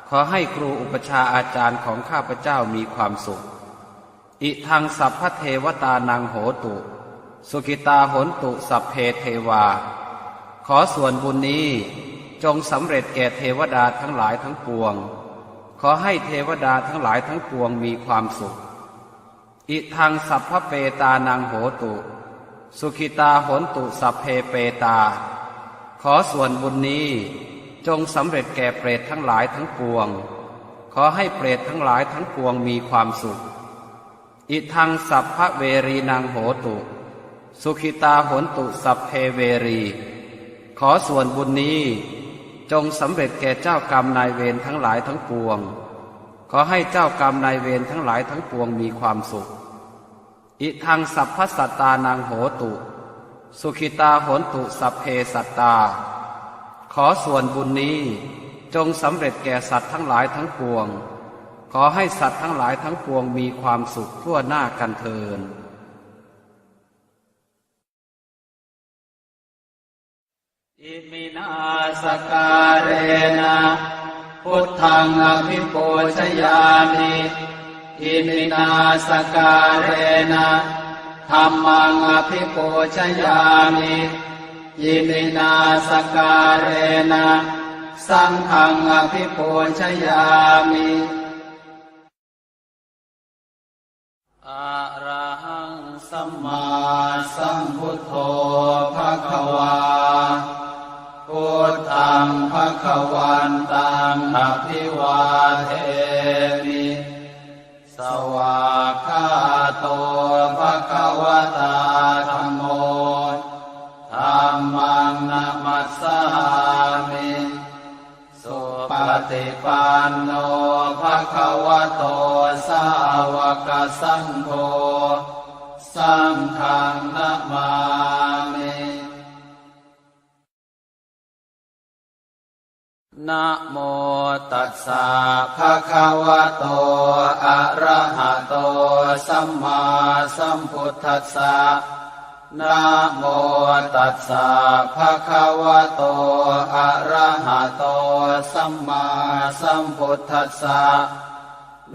ขอให้ครูอุปชาอาจารย์ของข้าพเจ้ามีความสุขอิทังสัพพเทวตานังโหตุสุขิตาโหนตุสัพเพเทวาขอส่วนบุญนี้จงสำเร็จแก่เทวดาทั้งหลายทั้งปวงขอให้เทวดาทั้งหลายทั้งปวงมีความสุขอิทังสัพพเปตานังโหตุสุขิตาโหนตุสัพเพเปตาขอส่วนบุญนี้จงสำเร็จแก่เปรตทั้งหลายทั้งปวงขอให้เปรตทั้งหลายทั้งปวงมีความสุขอิทังสัพพเวรีนังโหตุสุขิตาโหนตุสัพเพเวรีขอส่วนบุญนี้จงสำเร็จแก่เจ้ากรรมนายเวรทั้งหลายทั้งปวงขอให้เจ้ากรรมนายเวรทั้งหลายทั้งปวงมีความสุขอิทังสัพพสัตตานังโหตุสุขิตาโหนตุสัพเพสัตตาขอส่วนบุญนี้จงสำเร็จแก่สัตว์ทั้งหลายทั้งปวงขอให้สัตว์ทั้งหลายทั้งปวงมีความสุขทั่วหน้ากันเทินอิมินาสการเรนะพุทธังอภิปูชยามิอิมินาสการเรนะธัมมังอภิปูชยามิอิมินาสการเรนะสังฆังอภิปูชยามิอะระหังสัมมาสัมพุทโธภควาพุทธังภควันตังอภิวาเทมิสวากขาโตภควตาธัมโมธัมมังนะมัสสามิสุปฏิปันโนภควโตสาวกสังโฆสังฆังนะมามินะโมตัสสะภะคะวะโตอะระหะโตสัมมาสัมพุทธัสสะนะโมตัสสะภะคะวะโตอะระหะโตสัมมาสัมพุทธัสสะ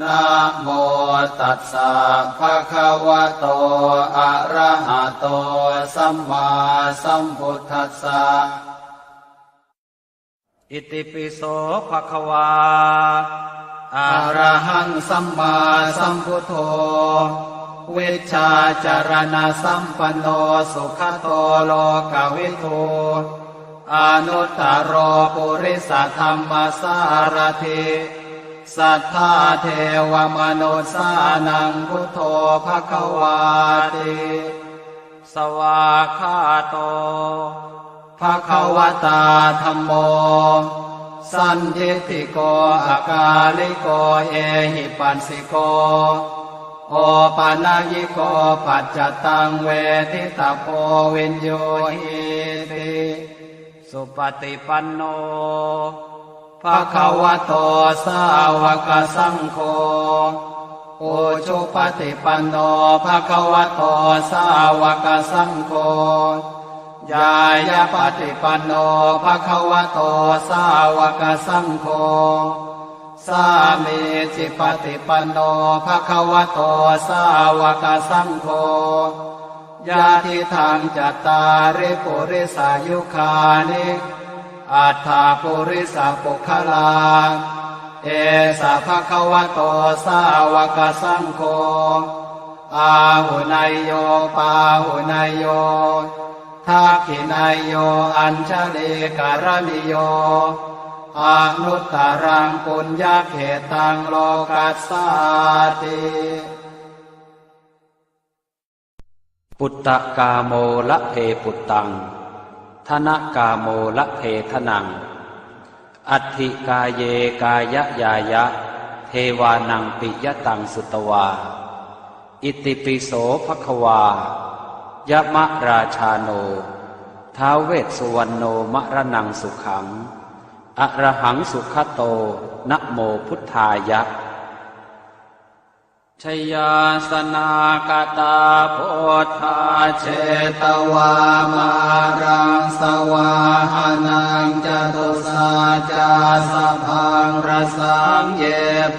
นะโมตัสสะภะคะวะโตอะระหะโตสัมมาสัมพุทธัสสะอิติปิโสภะคะวาอะระหังสัมมาสัมพุทโธเวชชาจารณะสัมปันโนสุขโตโลกวิทูอนุตตโรปุริสธรรมสารถิสัทธาเทวมนุสสานังพุทโธภควาติสวากขาโตภควตาธัมโม สันทิฏฐิโกอากาลิโกเอหิปัสสิโกโอปานายิโกปัจจตังเวทิตาโพวินโยหิติสุปฏิปันโนภะคะวะโตสาวกสังโฆโอชุปฏิปันโนภะคะวะโตสาวกสังโฆยายาปฏิปันโนภะคะวะโตสาวกสังโฆสามีจิปฏิปันโนภะคะวะโตสาวกสังโฆญาติทางจัตตาริปุริสายุคานิอัฏฐาปุริสปุคลาเอสะภะคะวะโตสาวกสังโฆอาหุนายโยปาหุนายโยทักขินายโยอัญชลีการณิโยอนุตตรังปุญญเขตังโลกัสสาติปุตตะกาโมละเพปุตตังธนกาโมละเพทนังอัตถิกาเยกายะยายะเทวานังปิยตังสุตวาอิติปิโสภควายะมะราชาโนท้าวเวสสุวรรณโนมะระนังสุขังอะระหังสุขโตนะโมพุทธายะชยาสนากตาโพธาเชตวามารังสวาหานังจตุสาจาสพังรสังเย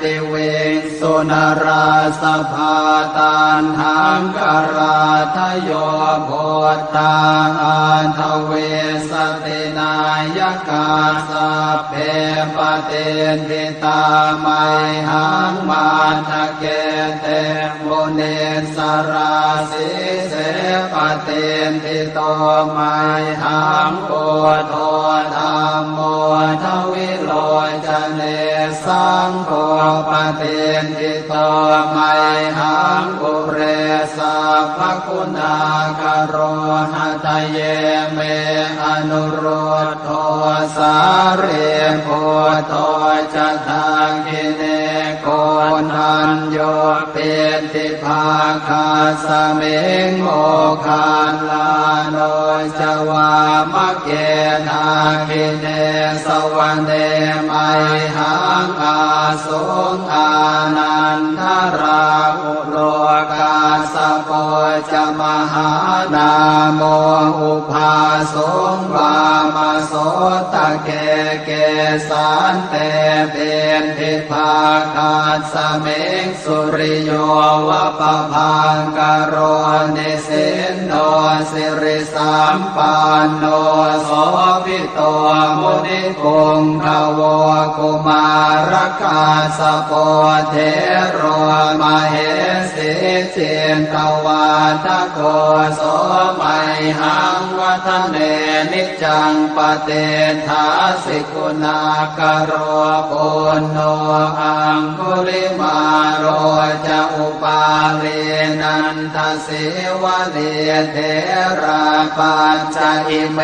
ติเวงสุนราสภาตันหังกราทโยโพธาอันทเวสตินายกาสัพเพปเตติตาไมหังมาทะเกเตโมเนสราสิเสปเตติโตไมหังโกโทธัมโมทวิโลจเนสังโฆปเตติโตไมหังปุเรสัพพคุณากโรหะทะเยเมอนุโรธโทสาเรโพโตจะทางกิเนโกนัญโยเปติภาคาสเมงโมคาลาโนจวามะเกนาคิเนสวรรเนไมหังอาสุงอานันทราอุโลกาสโปจะมหานาโมอุภาสุงวามโสตะเกเกสันเตเป็นทิภาคาสเมงสุริโยวะปะพังกโรนิสินโนสิริสัมปันโนโสภิโตมุนิคงคาวกุมารกาสโปเทโรมเหสิเจนตวาทโกโสไมหังวัฒเนนิจังปเตถาสิกุณากโรปุณโนอังคุลิมาโรจะอุปาเลนันทสิวะเลเทราปัญจอิเม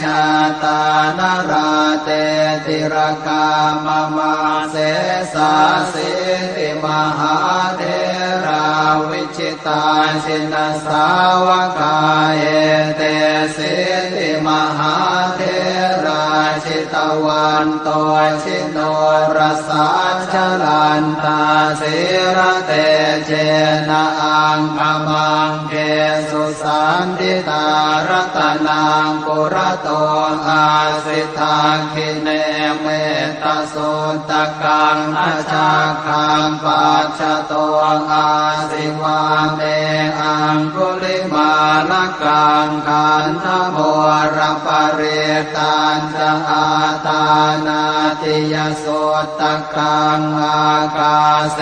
ชาตานราเตติรกามมาเสสาสิติมหาเทราวิชิตาชินสาวกาเอเตสิติมหาเทราชิตวันโตชิโนรสาชลันตาสิระเตเจนะอังคมังเกสุสันติตารัตนังปุระโตอาสิทาคิเนเมตตาสุตกังอาชาคังปัจจโตอาสิวาเมอังคุลิมาลกังขันธโมรปเรตันจะอาตานาติยสุตกังอากาเส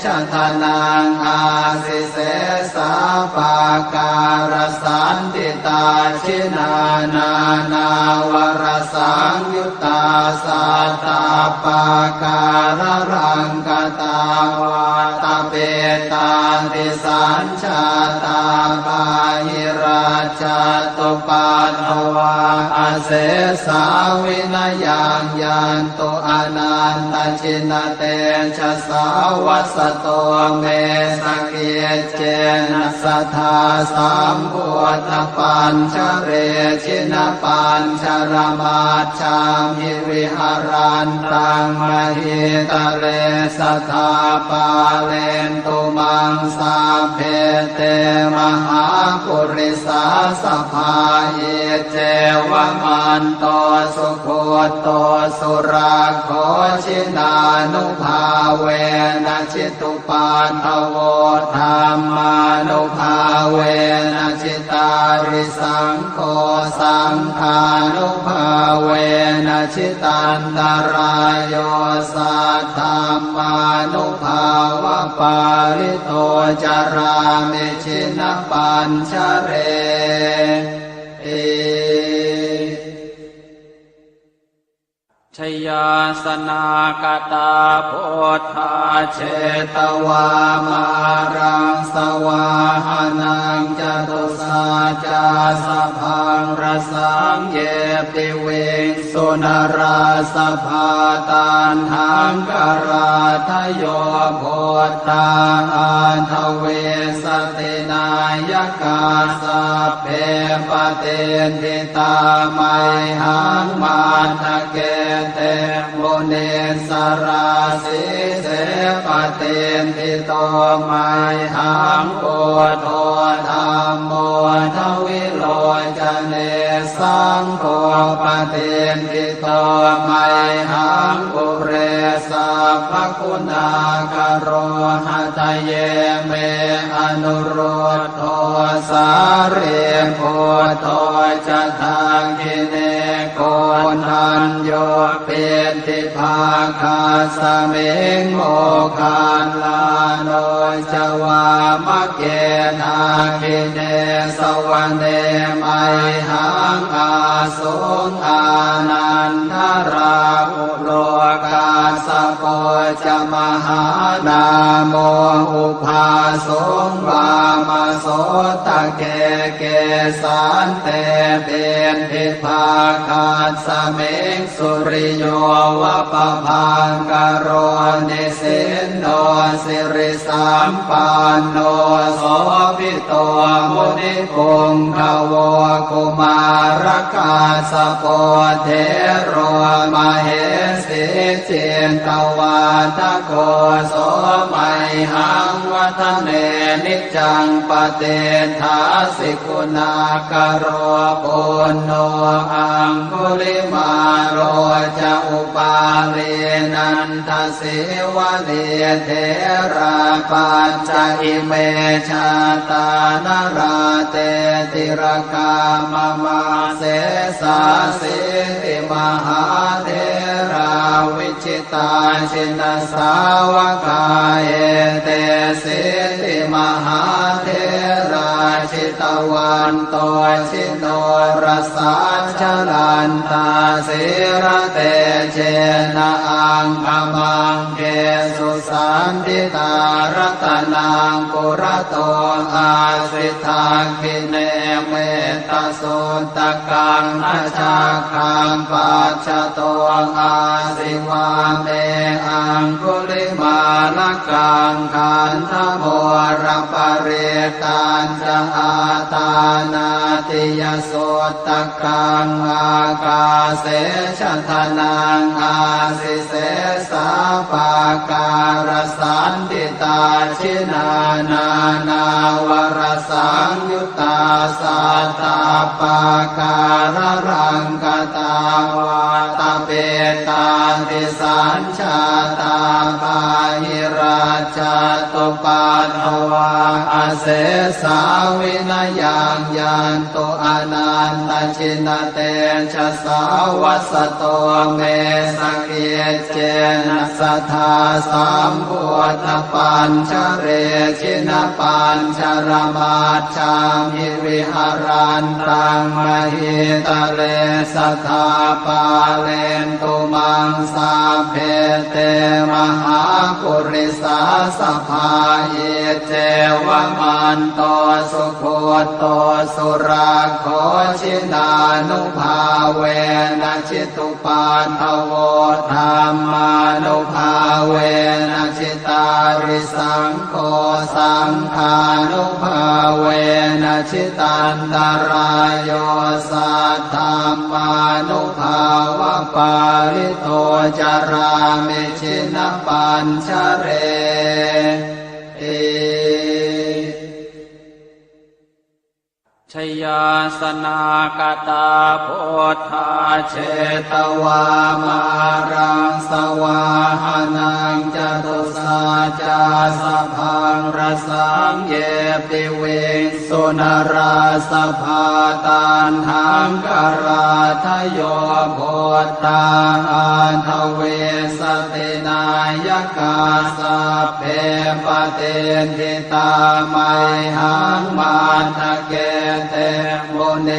ชทนังอาสิเสสาปาการสันติตาชินานานาวรสังยุตตาสัตตาปาการรังกตาวาตเปตาติสัญชาตาปาหิรัญ จัตตุปัฏฐวาอาเสสาวินยังยันตุอนันตชินเตชะสาวัสโตเมสเกเจนะสัทธาสัมพุทธปัญชเรชินปัญชรมาชามิวิหารันตังมหิตะเรสัทธาปาเลนตุมังสาเพเตมหาปุริสาสภาเยเจวมันโตสุโคโตสุราโคชินานุภาเวนะชิตุปัฏฐโวธรรมานุภาเวนะชิตาริสังโฆสังฆานุภาเวนะชิตันตรายโยสัทธัมมานุภาวะปาริโตจารามิชินปัญชเรชยาสนากตาโพธาเชตวามารังสวาหานังจตุสาจาสพังรสังเยปิเวงสุนราสภาตันหังกราทโยโพธาอันทเวสตินายกาสัพเพปเตนทิตาไมหังมาทะเกเตโมเนสราสิเสปเตนทิโตไมหังโพโทธรรมโมทวิโลจเนสังโฆปเตนทิโตไมหังปุเรสัพพคุณากโรหะทะเยเมอนุโรธโทสาเรโพโทจะทางกิเนโกนัญโยเปติภาคาสเมงโมคานลาโนจวามะเกนาคิเนสวะเนมัยหังอาสุงอานันทราอุโลกาสโกจมหานาโมอุภาสงวามโสตะเกเกสันเตเป็นทิภาคาสเมงสุริโยวะปะพังกโรนิสินโนสิริสัมปันโนโสภิโตมุนิปุงขโวกุมารกาสโปเทโรมเหสิเจนตวาทโกโสมัยหังวัฒเนนิจังปเตทาสิกุณากโรปุณโนอังคุลิมาโรจะอุปาเลนันทสิวะเลเทราปัญจอิเมชาตานราเตติรกามมาเสสาสิติมหาเทราวิชิตาชินสาวกาเอเตสิติมหาเทราชิตวันโตชิโนรสาชลันตาสิระเตเชนะอังคมังเกสุสันติตารัตนังปุระโตอาสิทาคิเนเมตสุตกังทัชาคังปัจจโตอาสิวาเมอังคุลิมาลกังขันธโมรปเรตัญจอาตานาติยโสตกังอากาเสชทนังอาสิเสสาปาการสันติตาชินานานาวรสังยุตตาสัตตาปาการรังกตาวาตาเปตาติสัญชาตาปาหิราชตุปัฏฐวาอาเสสาวินยังยันตุอนันตชินเตชะสาวัสโตเมสเก หิเจนะสัทธาสามพุทธปัญชเรชินะปัญชรมาชามิวิหารันตังมหิตะเลสัทธาปาเลนตุมังสาเพเตมหาปุริสาสภาเยเจวมันโตสุโคโตสุราโคชินานุภาเวนะชิตุปาทโวธรรมานุภาเวนะชิตาริสังโฆสังฆานุภาเวนะชิตันตรายโยสัทธามานุภาวะปาริโตจารามิชินะปัญชเรชยาสนากตาโพธาเชตวามารังสวาหานังจตุสาจาสพังรสังเยปิเวสุนราสภาตานหังกราทโยโพธาอันทเวสตินายกาสัพเพปเตทิตาไมหังมาทะเกเตโมเน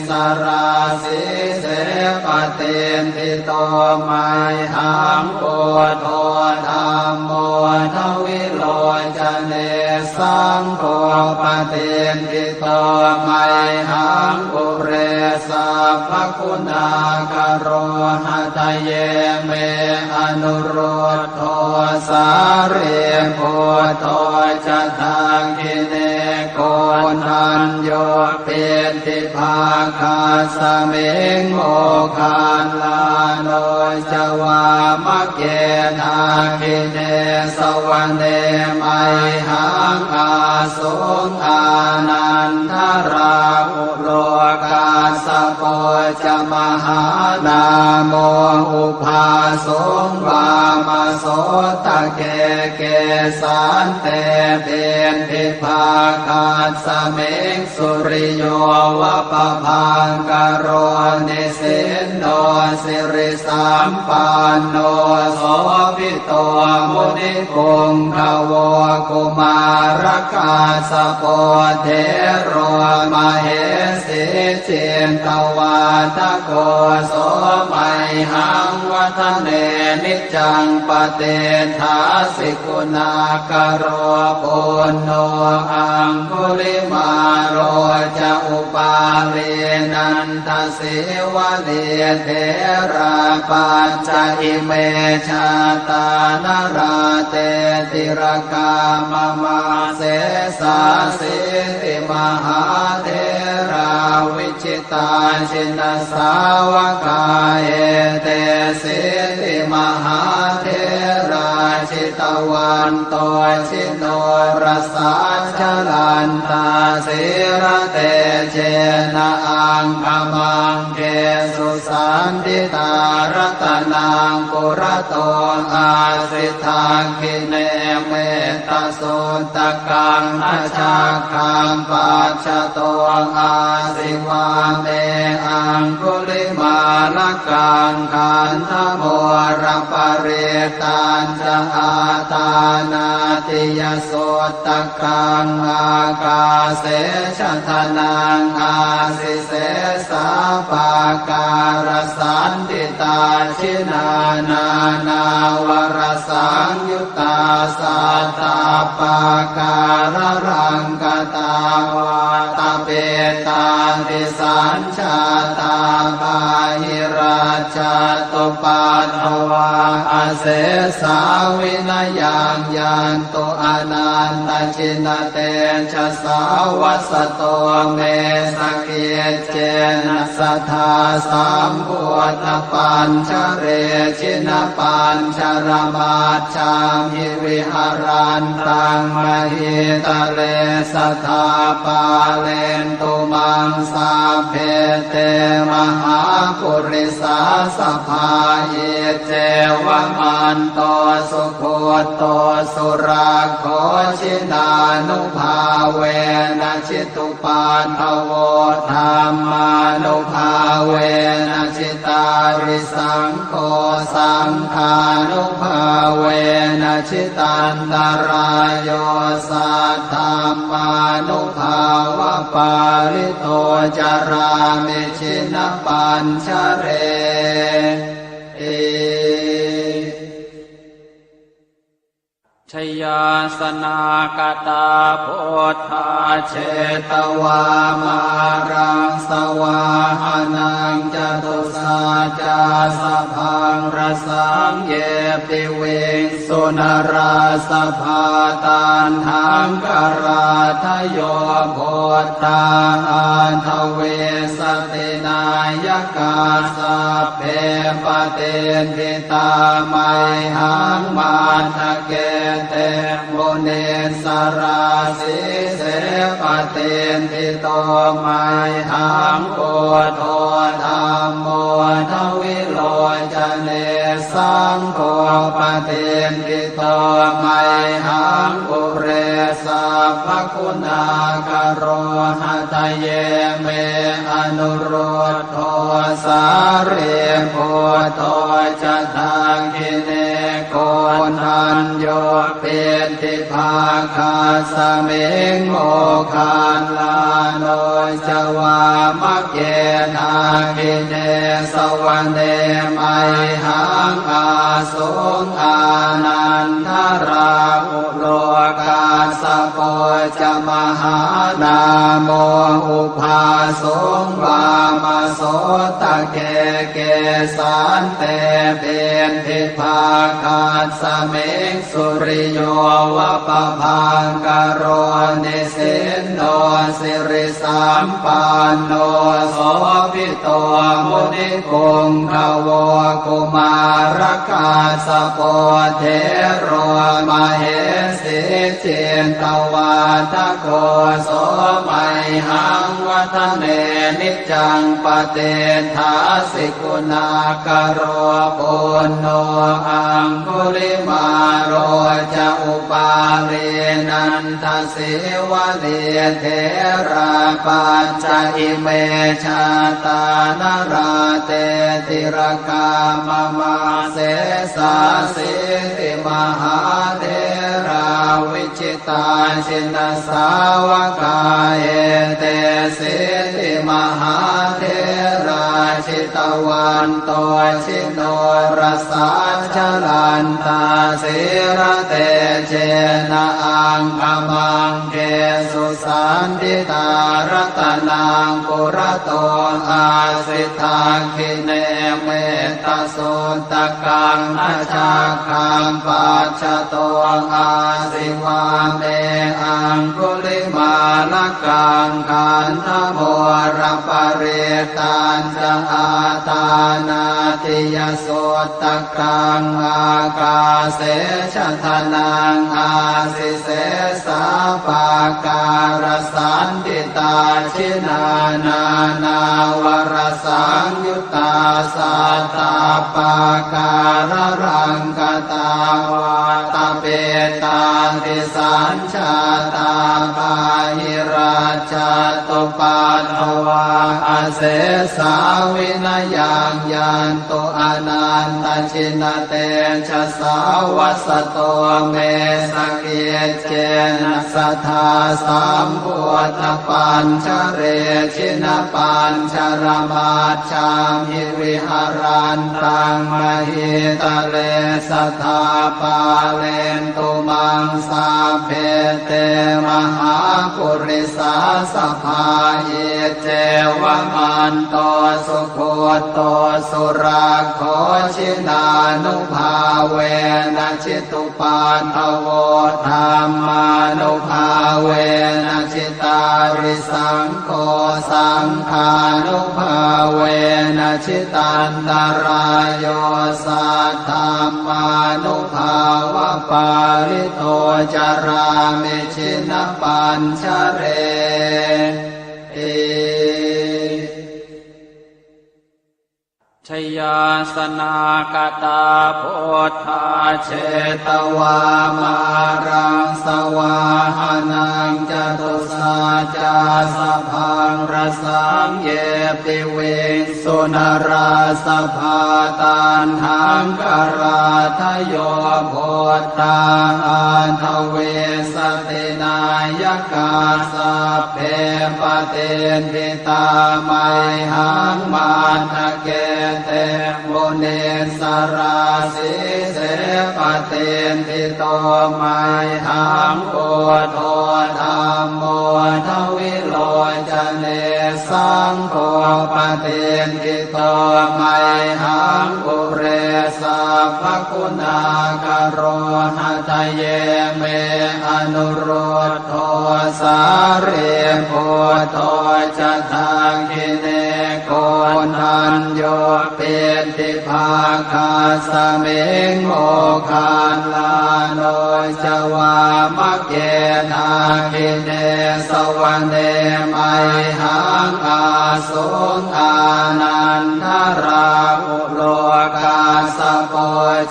สราสิเสปเตทิโตไมหังโอโทธรรมโมทวิโลจเนสังโฆปเตทิโตไมหังปุเรสัพพคุณากโรหะทะเยเมอนุโรธโทสาเรโพโทจะทังกิเนโกนัญโยเปติภาคาสเมงโมคาลาโนจวามะเกนาคิเนสวรรเนมัยหังอาสุงอานันทราอุโลกาสโปจะมหานาโมอุภาสุงวามโสตะเกเกสันเตเป็นทิภาคาสเมงสุริโยวะปะพังกโรนิสินโนสิริสัมปันโนโสภิโตมุนิคุงขโวกุมารกาสโปเทโรมเหสิเจนตวาทโกโสมัยหังวัฒเนนิจังปเตถาสิกุณากโรปุณโนอังคุลิมาโรจะอุปาเลนันทสิวะเลเทราปัญจอิเมชาตานราเตติรกามมาเสสาสิติมหาเทราวิชิตาชินสาวกาเอเตสิติมหาเทราชิตวันโตชิโนรสาชลันตาสิระเตเจนะอังคมังเกสุสันติตารัตนังปุระโตอาสิทาคิเนเมตโสตกังอาชาคังปัจจโตอาสิวาเมอังคุลิมาลกังขันธโมระปะเรตันจะอาตานาติยโสตกังอากาเสชะทนังอาสิเสสาปาการสันติตาชินานานาวรสังยุตตาสัตตาปาการรังกตาวาตาเปตาติสัญชาตาบาหิราชตุปาทวาอาเสสาวินายังยันตุอนันตชินเตชะสาวัสโตเมสเกเจนะสัทธาสามพุทธปัญชเรชินะปัญชรมาชามิวิหารันตังมหิตะเลสัทธาปาเลนตุมังสาเพเตมหาปุริสาสภาเยเจวมันโตสุโคโตสุราโคชินานุภาเวนะชิตุปาทโวธรรมานุภาเวนะชิตาริสังโฆ สังขานุภาเวนะชิตันตรายโยสัทธามานุภาวะปาริโตจารามิชินปัญชเรชยาสนากตาโพธาเชตวามารังสวาหานังจตุสาจาสพังรสังเยปิเวงสุนราสภาตันหังกราทโยโพธาอันทเวสตินายกาสัพเพปเตนทิตาไมหังมาทะเกเตโมเนสราสิเสปเตนทิโตไมหังโกโทธรรมโมทวิโลจเนสังโฆปเตนทิโตไมหังปุเรสัพพคุณากโรหะทะเยเมอนุโรธโทสาเรโพโทจะทังคิเนโกนันโยเป็นทิภาคาสเมงโมคาลาโนจวามะเกนาคิเนสวรรเนไมหังอาสุงอานันทราอุโลกาสโปจะมหานาโมอุภาสุงวามโสตะเกเกสันเตเป็นทิภาคาสเมงสุริโยวะปะพังกโรนิสินโนสิริสัมปันโนโสภิโตมุนิคงทวกุมารกาสโปเทโรมเหสิเจนตวาทโกโสมัยหังวัฒเนนิจังปเตทาสิกุณากโรปุณโนอังคุริมาโรจะอุปาเรนันทสิวะเลเทราปัจจอิเมชาตานราเตติรกามมาเสสาสิติมหาเทราวิจิตาชินสาวกาเอเตสิติมหาเทราชิตวันโตชิโนรสาชลันตาสิระเตเจนะอังคมังเกสุสันติตารตนังปุระโตอาสิทาคิเนเมตโสตกังอาชาคังปัจจโตอาสิวาเมอังคุลิมาลกังขันธโมรปเรตันจะอาตานาติยโสตกังอากาเสชะทนังอาสิเสสาปาการสันติตาชินานานาวรสังยุตตาสัตตาปาการรังกตาวาตาเปตาติสัญชาตาปาหิราชาตุปัฏฐวาอาเสสาวินยังยันตุอนันตชินเตชะสาวัสโตเมสเกเจนะสัทธาสัมพุทธปัญชเรชินปัญชรมาชามหิวิหารันตังมหิตะเลสัทธาปาเลนตุมังสาเพเตมหาปุริสาสภาเยเจวมันโตสุโคโตสุราโคชินานุภาเวนะชิตุปันทโวธรรมานุภาเวนะชิตาริสังโฆสังฆานุภาเวนะชิตันตรายโยสัทธามานุภาวะปาริโตจารามิชินปัญชเรช ชยาสนากตาโพธาเชตวามารังสวาหานังจตุสาจาสพังรสังเยปิเวสุนราสภาตันหังกราทโยโพธาอันทเวสตินายกาสัพเพปเตนทิตาไมหังมาทะเกเตโมเนสราสิเสปเตนทิโตไมหังโกโทธรรมโมทวิโลจเนสังโฆปเตนทิโตไมหังปุเรสัพพคุณากโรหะทะเยเมอนุโรธโทสาเรโพโทจะทังคิเนโกนัญโยเป็นติภาคาสเมงโมคาลาโนจวามะเกนาคิเนสวรรเนไมหังอาสุงอานันทราอุโลกาสโป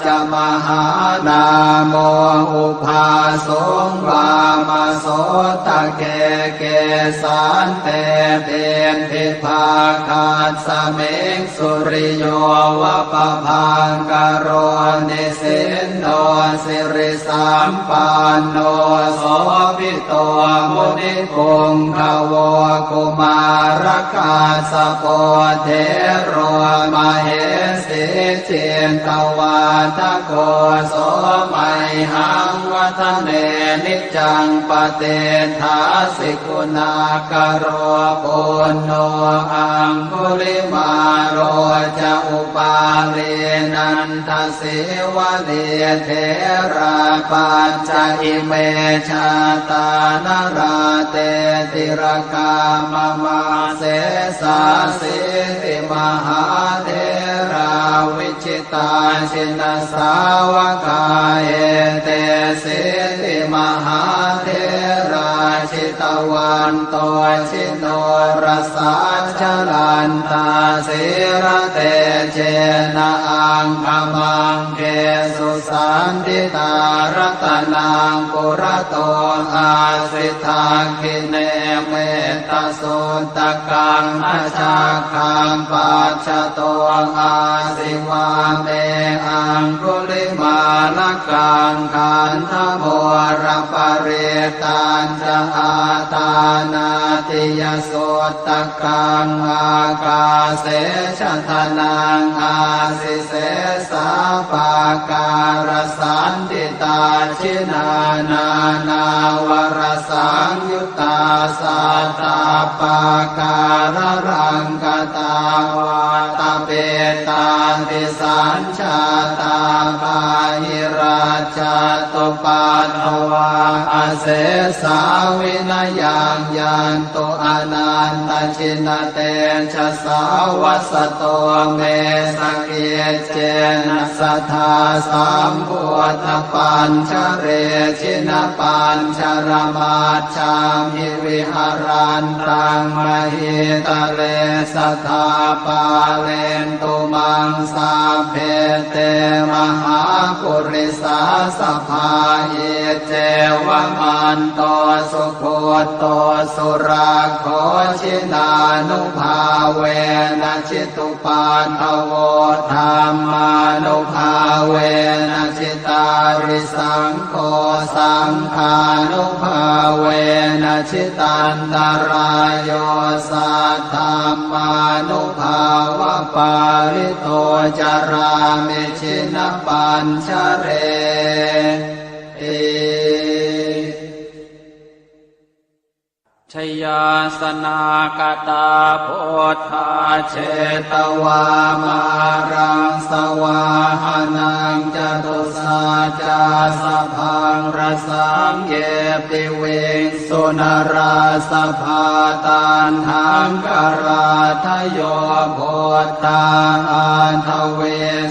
จะมหานาโมอุภาสงวามโสตะเกเกสันเตเป็นทิภาคาสเมงสุริโยวะปะพังกโรนิสินโนสิริสัมปันโนโสภิโตมุนิพงขโวกุมารกาสโปเทโรมเหสิเจนตวาทโกโสมัยหังวัฒเนนิจังปเตทาสิกุณากโรปุณโนอังคุลิมาโรจะอุปาเลนันทสิวะเลเทราปัญจอิเมชาตานราเตติรกามมาเสสาสิติมหาเทราวิชิตาชินสาวกาเอเตสิติมหาเทราชิตวันโตชิโนรสาชลันตาสิระเตเจนะอังคมังเกสุสันติตารัตนังปุระโตอาสิทาคิเนเมตสุตกังอาชาคังปัจจโตอาสิวาเมอังคุลิมาลกังขันธโมรปเรตัญจะอาตานาติยโสตกังอากาเสชะทนังอาสิเสสาปาการสันติตาชินานา นาวรสังยุตตาสัตตาปาการรังกตาวาตาเปตาติสัญชาตาปาหิราชาตุปัตถวาอาเสสาวินายังยันตุอนันตชินเตชะสาวัสโตเมสเกเจนะสัทธาสัมพุทธปัญชเรชินปัญชรมาชามิวิหารันตังมหิตะเลสัทธาปาเลนตุมังสาเพเตมหาปุริสาสภาเยเจวมันโตสุโคโตสุราโคชินานุภาเวนะชิตุปันทโวธรรมานุภาเวนะชิตาริสังโฆสังฆานุภาเวนะชิตันตรายโยสัทธามานุภาวะปาริโตจารามิชินปัญชเรเอชยาสนากตาโพธาเชตวามารังสวาหานังจตุสาจาสพังรสังเยปิเวสุนราสภาตันหังกราทโยโพธาอันทเว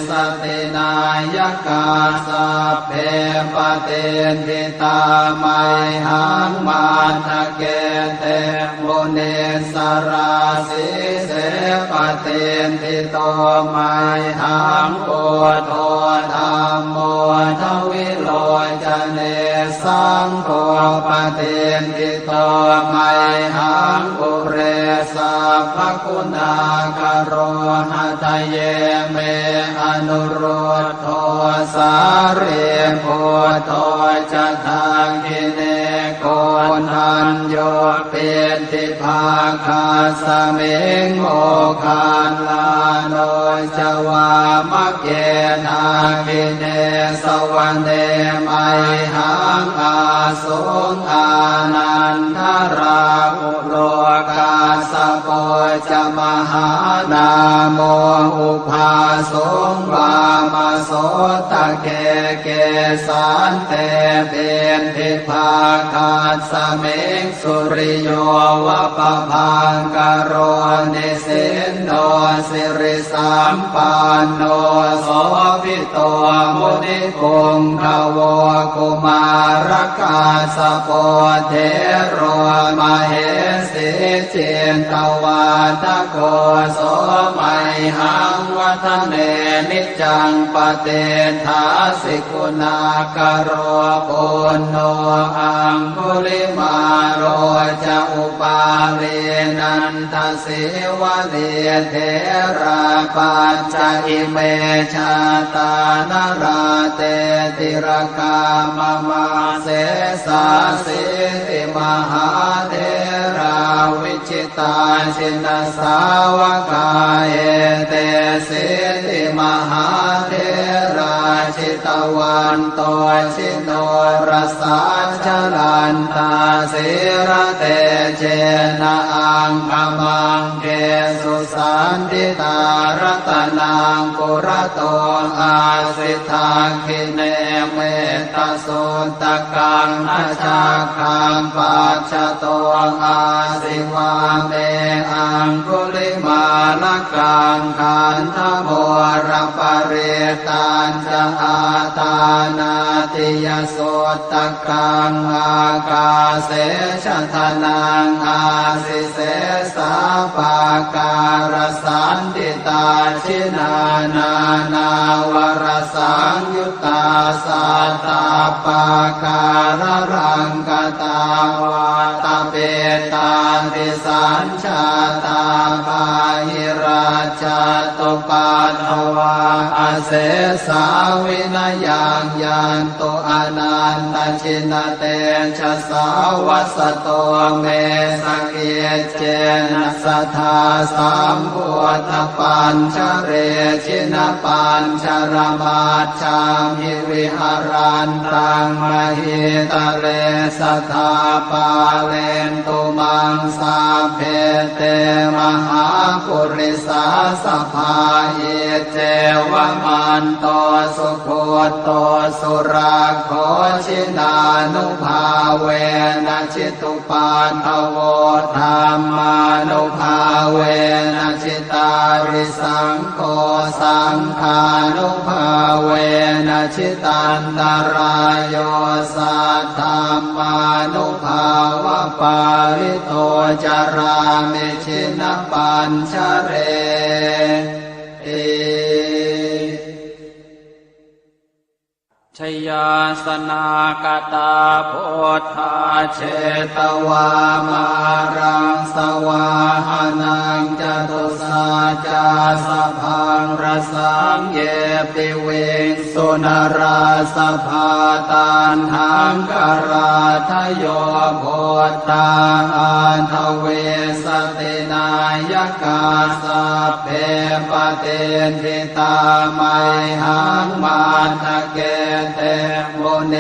สตินายกาสัพเพปเตนทิตาไมหังมาทะเก เตมุนีสราสีเสปเตนทิโตไมหังปุถโธธัมโมทวิโลจเนสังโฆปเตนทิโตไมหังปุเรสัพพคุณากโรหะทะเยเมอนุรุตโธสารีปุถโธจะทังกิเนโกนัญโยเป็นทิภาคาสมิงโมคาลาโนจวามะเกนาคิเนสวรรเนไมหังอาสุงอานันทราอุโลกาสโปจะมหานาโมอุภาสุงวามโสตะเกเกสันเตเป็นทิภาคาสมิงสุริโยวะปะพังกโรนิสินโนสิริสัมปันโนโสภิโตมุนิคุงทวกุมารกาสโปเทโรมเหสิเจนตวาทโกโสไมหังวัฒเนนิจังปเตถาสิกุณากโรปุณโนอังคุลิมาโรจะอุปาเรนันทสิวะเดเทราปัญจอิเมชาตานราเตติรกามมาเสสาสิติมหาเทราวิจิตาชินสาวกาเอเตสิติมหาเทราชิตวันโตชิโนรสาชลันตาสิระเตเจนะอังคมังเกสุสันติตารตนังปุระโตอาสิทาคิเนเมตตาสุตกังอาชาคังปัจจโตอาสิวาเมอังคุลิมาลกังขันธโมรปเรตัญจะอาตานาติยสุตกังอากาเสชทนังอาสิเสสาปาการสันติตาชินานานาวรสังยุตตาสัตตาปาการรังกตาวาตาเปตาติสัญชาตาภาหิราชตุปัฏฐวาอาเสสาวินยังยันตุอนันตชินเตชะสาวัสโตเมสเกเจนะสัทธาสัมพุทธปัญชเรชินปัญชรมาชามิวิหารันตังมหิตะเรสัทธาปาเลนตุมังสาเพเตมหาปุริสาสภาเยเจวมันโตสุโคโตสุราโคชินานุภาเวนะชิตุปันทโวธรรมานุภาเวนะชิตาริสังโฆสังฆานุภาเวนะชิตันตรายโยสัทธัมมานุภาวะปาริโตจารามิชินปัญชเรชยาสนากตาโพธาเชตวามารังสวาหานังจตุสาจาสพังรสังเยปิเวงสุนราสภาตันหังกราทโยโพธาอันทเวสตินายกาสัพเพปเตนทิตาไมหังมาทะเกเตโมเน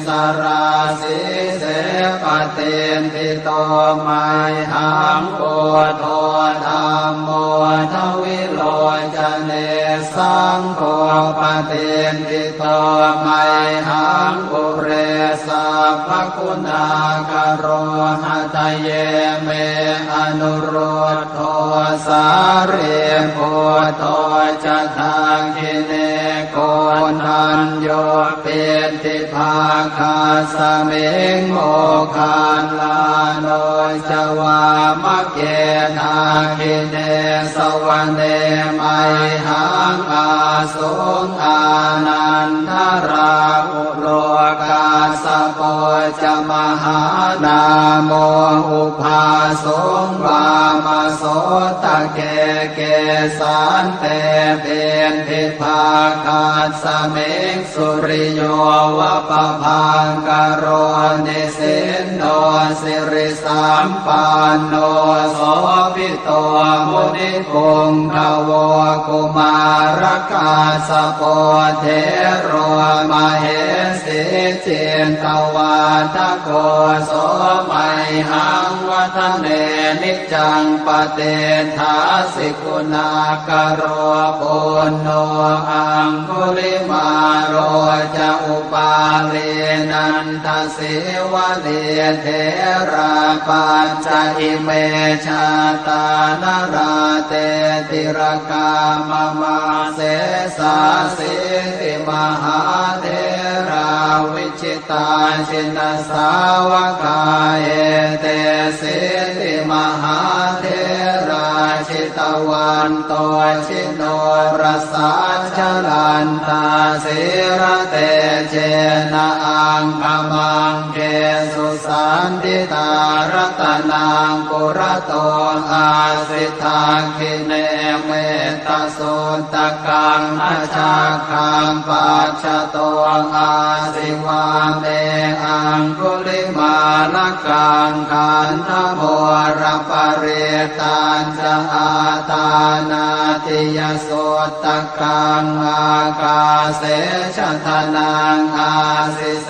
สราสีเสปเตนทิโตไมหังโพโธธัมโมทวิโลจเนสังโฆปเตนทิโตไมหังปุเรสัพพคุณากโรหะทะเยเมอนุรุตโธสารีปุถโธจะทังคิเนโก นทันโยเป็นทิภาคาสเมงโมคานลาโนจวามะเกนาคิเนสวรรเนไมหังอาสุงอานันทราอุโลกาสโปจมหานาโมอุภาสงวามโสตะเกเกสันเตเป็นทิภาคาสเมงสุริโยวะปะพังกโรนิสินโนสิริสัมปันโนโสภิโตมุนิพงภวกุมารกาสโปเทโรมเหสีเจนตวาทโกโสมัยหังวัฒเนนิจังปเตทาสิกุณากโรปุณโนอังคุลิมาโรจะอุปาเลนันทสิวะเลเทราปัญจอิเมชาตานราเตติรกามมาเสสาสิติมหาเทราวิชิตาชินสาวกาเอเตสิติมหาเทราชิตวันโตชิโนรสาชลันตาสิระเตเจนะอังคมังเกสุสันติตารัตนังปุระโตอาสิทาคิเนเมตโสตกังอาชาคังปัจฉโตอาสิวาเมอังคุลิมาลกังขันธโมรปเรตัญจะอาตานาติยโสตกังอากาเสชทนังอาสิเส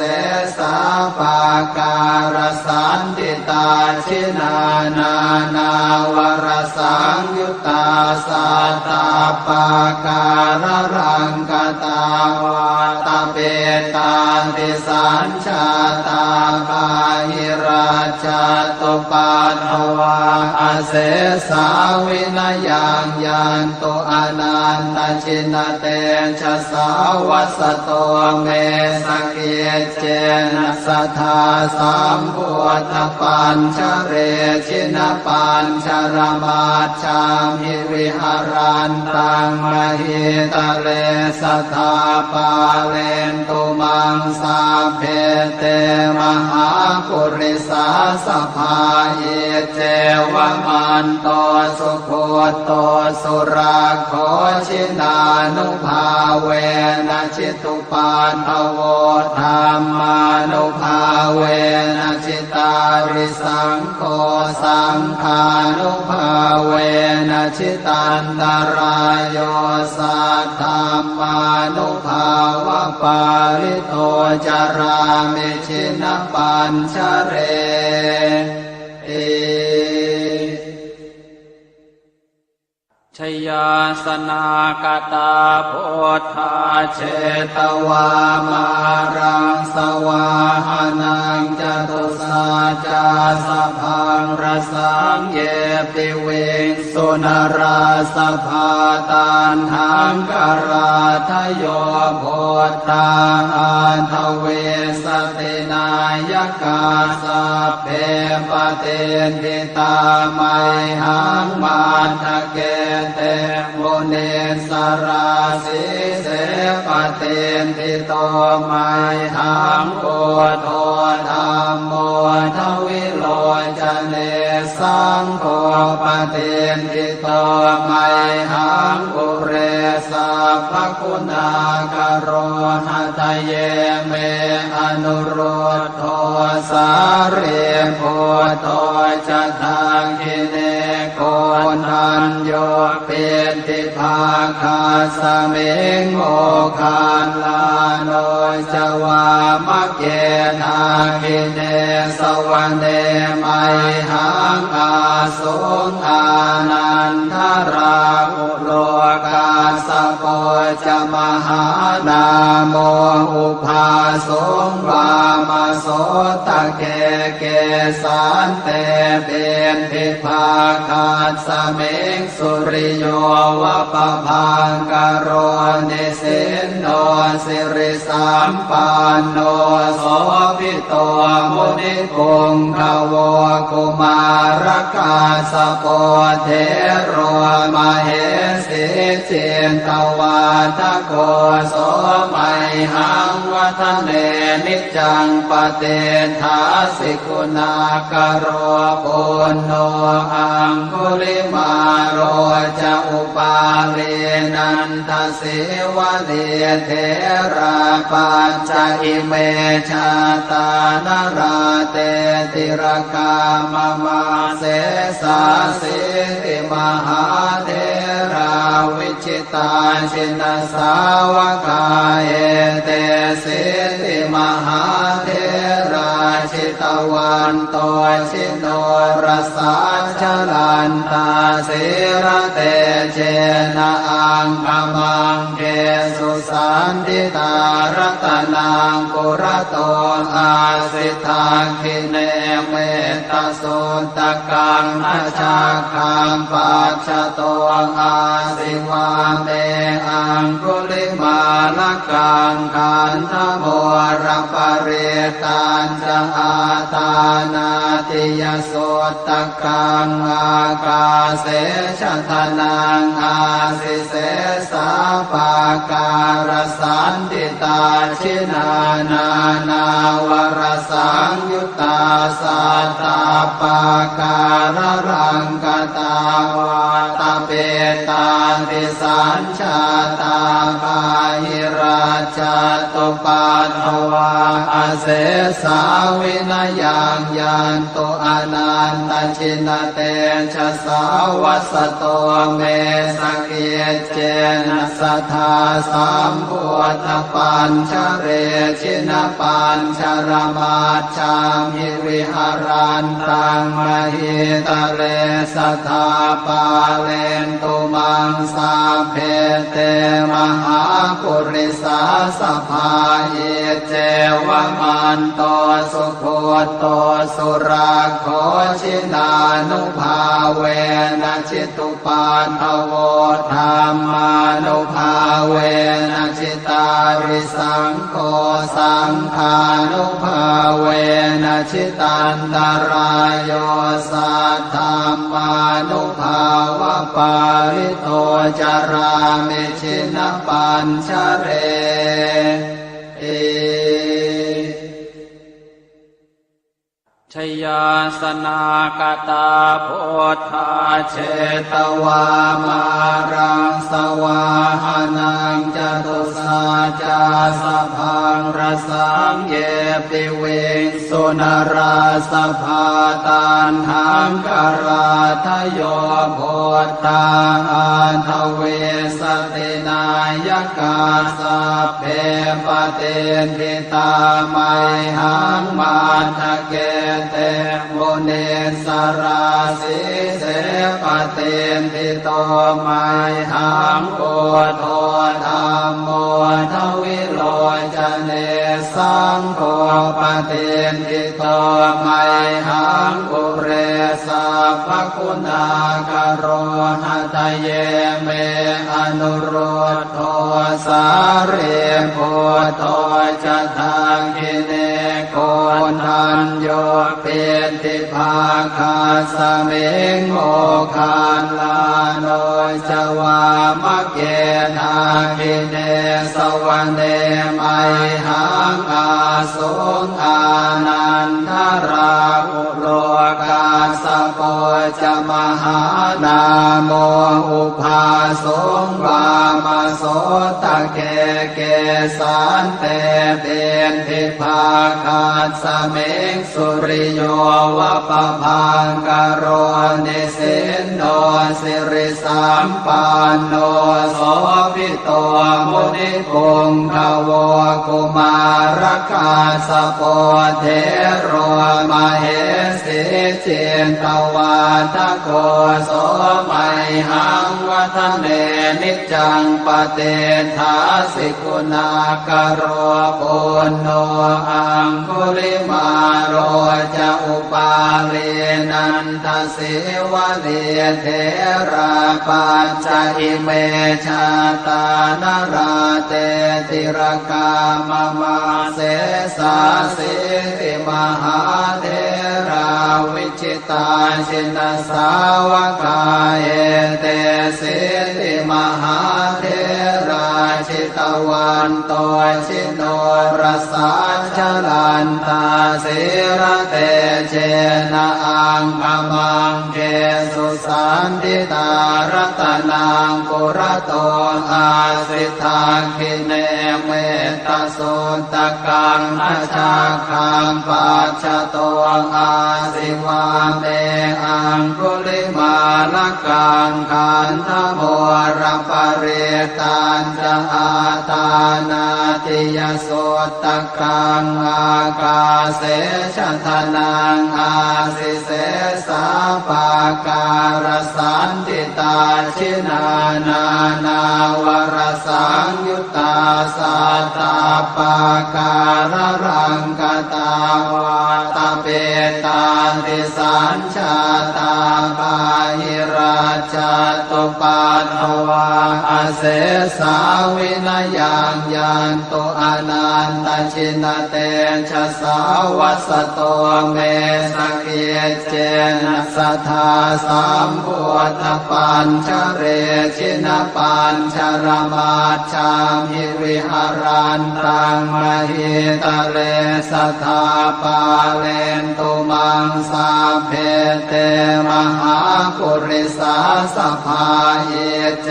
สาปาการสันติตาชินานานาวรสังยุตตาสัตตาปาการรังกตาวาตาเปตาติสัญชาตาปาหิราชตุปัฏฐวาอเสสาวินยังยันตุอนันตชินเตชะสาวัสโตเมสเกเจนะสัทธาสัมพุทธปัญชเรชินปัญชรมาชามิวิหารันตังมหิตะเลสัทธาปาเลนตุมังสาเพเตมหาปุริสาสภาเยเจวมันโตสุโคโตสุราโคชินานุภาเวนะชิตุปันทโวธรรมานุภาเวนะชิตาริสังโฆสังฆานุภาเวนะชิตันตรายโยสัทธามานุภาวะปาริโตจารามิชินปัญชเรชยาสนากตาโพธาเชตวามารังสวาหานังจตุสาจาสพังรสังเยปิเวงสุนราสภาตันหังกราทโยโพธาอันทเวสตินายกาสัพเพปเตนทิตาไมหังมาทะเกเตโมเนสราสิเสปเตนทิโตไมหังโอโทธรรมโมทวิโลจเนสังโฆปเตนทิโตไมหังอุเรสัพพคุณากโรหะทะเยเมอนุโรธโทสาเรโพโตจะทางคิเนโกนันโยเป็นทิภาคาสเมงโมคานลาโนจวามะเกนาคิเนสวรรเนไมหังอาสุงอานันทราอุโลกาส สะโพจมหานาโมอุภาสงวามโสตะเกเกสันเตเบนทิภาคาสเมงสุริโยวะปะพังกโรนิสินโนสิริสัมปันโนโสภิโตมุนิกุงขโวกุมารกาสะโพเทโรมเหสิเจนตวาทโกโสมัยหังวัฒเนนิจังปเตถาสิกุณากโรปุณโนอังคุลิมาโรจะอุปาเลนันทสิวะเดเทราปัญจอิเมชาตานราเตติรกามมาเสสาสิติมหาเทราวิชิตาชินสาวกาเอเตสิติมหาเทราชิตวันโตชิโนรสาชลันตาสิระเตเจนะอังคมังเกสุสันติตารัตนังปุระโตอาสิทาคิเนเมตตาสุตกังอาชาคังปัจจโตอาสิวาเมอังคุลิมาลกังขันธโมระปะเรตัญจะอาทานาติยสุตกังอากาเสชทนังอาสิเสสาปาการสันติตาชินานานาวรสังยุตตาสัตตาปาการรังกตาวาตาเปตาติสัญชาตาภาหิราชตุปัฏฐวาอาเสสาวินยังยันโตอนันตชินเตชะสาวัสโตเมสเกเจนะสัทธาสัมพุทธปัญชเรชินปัญชรมาชามิวิหารันตังมหิตะเลสัทธาปาเลนตุมังสาเพเตมหาปุริสาสภาเยเจวมันโตสุโคโตสุราโคชินานุภาเวนะจิตุปันทโวธรรมานุภาเวนะจิตาริสังโฆสังฆานุภาเวนะจิตันตรายโยสัทธัมมานุภาวะปาริโตจารามิชินปัญชเรชยาสนากตาโพธาเชตวามารังสวาหานังจตุสาจาสพังรสังเยปิเวงสุนราสภาตันหังกราทโยโพธาอันทเวสตินายกาสัพเพปเตนทิตาไมหังมาทะเกเตโมเนสราสิเสปเตนทิโตไมหังโกโทธรรมโมทวิโลจเนสังโฆปเตนทิโตไมหังปุเรสัพพคุณากโรหะทะเยเมอนุโรธโทสาเรโพโตจะทังกิเนโกนัญโยเปติภาคาสเมงโมคานลาโนจวามะเกนาคิเนสวรรเนมัยหังอาสุงอานันทราอุโลกาสโปจมหานาโมอุภาสงวามโสตะเกเกสันเตเบนทิภาคาสเมงสุริโยวะปะพังกโรนิสินโนสิริสัมปันโนโสภิโตมุนิกุงขโวกุมารกาสะโพเทโรมเหสิเจนตวาทโกโสมัยหังวัฒเนนิจัง ปเตทาสิกุณากโรปุณโนอังคุลิมาโรจะอุปาเลนันทสิวะเลเทราปัจจอิเมชาตานราเตติรกามมาเสสาสิติมหาเทราวิจิตาชินสาวกาเอเตสิติมหาเทราชิตวันโตชิโนรสาชลันตาสิระเตเชนะอังคมังเกสุสันติตารัตนังปุระโตอาสิทาคิเนเมตสุตกังนาชาคังปัจจโตอาสิวาเมอังคุลิมาลกังขันธโมรปเรตันจะอาตานาติยโสตกังอากาเสชทนังอาสิเสสาปาการสันติตาชินานานาวรสังยุตตาสัตตาปาการรังกตาวาตาเปตาติสัญชาตาปาหิราชตุปัฏฐวาอเสสาวินยังยันตุอนันตชินเตชะสาวัสโตเมสเกเจนะสัทธาสัมพุทธปัญชเรชินปัญชรมาชามิวิหารันตังมหิตะเลสัทธาปาเลนตุมังสาเพเตมหาปุริสาสภาเยเจ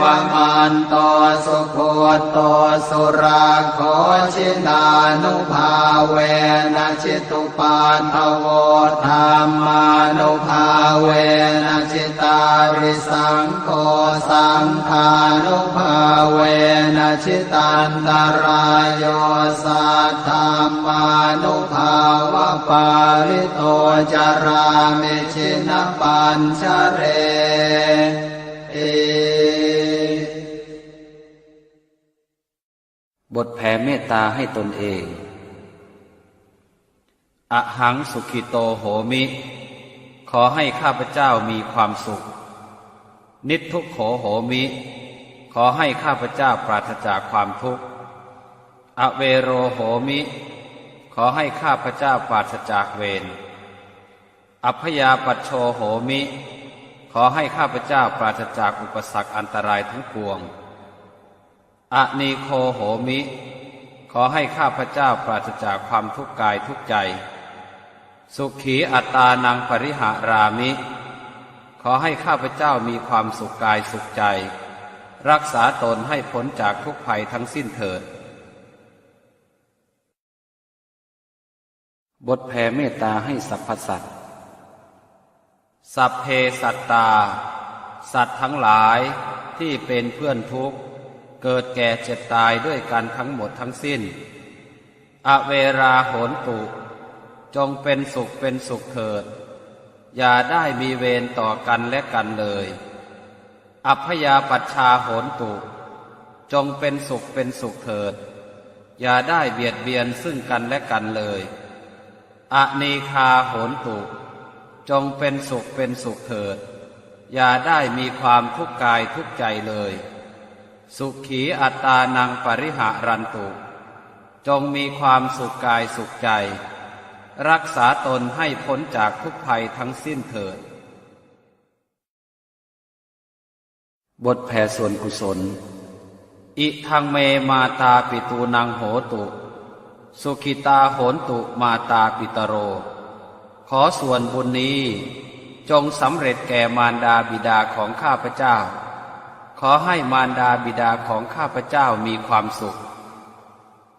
วมันโตสุโคโตสุราโคชินานุภาเวนะชิตุปัฏฐโวธรรมานุภาเวนะชิตาริสังโฆสังฆานุภาเวนะชิตันตรายโยสัทธามานุภาวะปาริโตจารามิชินปัญชเรบทแผ่เมตตาให้ตนเองอหังสุขิโตโหมิ ขอให้ข้าพเจ้ามีความสุขนิททุกโขโหมิ ขอให้ข้าพเจ้าปราศจากความทุกข์อเวโรโหมิ ขอให้ข้าพเจ้าปราศจากเวรอัพยาปัชโชโหมิ ขอให้ข้าพเจ้าปราศจากอุปสรรคอันตรายทั้งปวงอนีโคโหมิ ขอให้ข้าพเจ้าปราศจากความทุกข์กายทุกใจสุขีอัตตานังปริหารามิ ขอให้ข้าพเจ้ามีความสุขกายสุขใจรักษาตนให้พ้นจากทุกภัยทั้งสิ้นเถิดบทแผ่เมตตาให้สรรพสัตว์สัพเพสัตตาสัตว์ทั้งหลายที่เป็นเพื่อนทุกข์เกิดแก่เจ็บตายด้วยกันทั้งหมดทั้งสิ้นอเวราโหนตุจงเป็นสุขเป็นสุขเถิดอย่าได้มีเวรต่อกันและกันเลยอัพยาปัชชาโหนตุจงเป็นสุขเป็นสุขเถิดอย่าได้เบียดเบียนซึ่งกันและกันเลยอนีคาโหนตุจงเป็นสุขเป็นสุขเถิดอย่าได้มีความทุกข์กายทุกข์ใจเลยสุขีอัตตานังปริหารันตุจงมีความสุขกายสุขใจรักษาตนให้พ้นจากทุกภัยทั้งสิ้นเถิดบทแผ่ส่วนกุศลอิทังเมมาตาปิตูนังโหตุสุขิตาโหนตุมาตาปิตโรขอส่วนบุญนี้จงสำเร็จแก่มารดาบิดาของข้าพเจ้าขอให้มารดาบิดาของข้าพเจ้ามีความสุข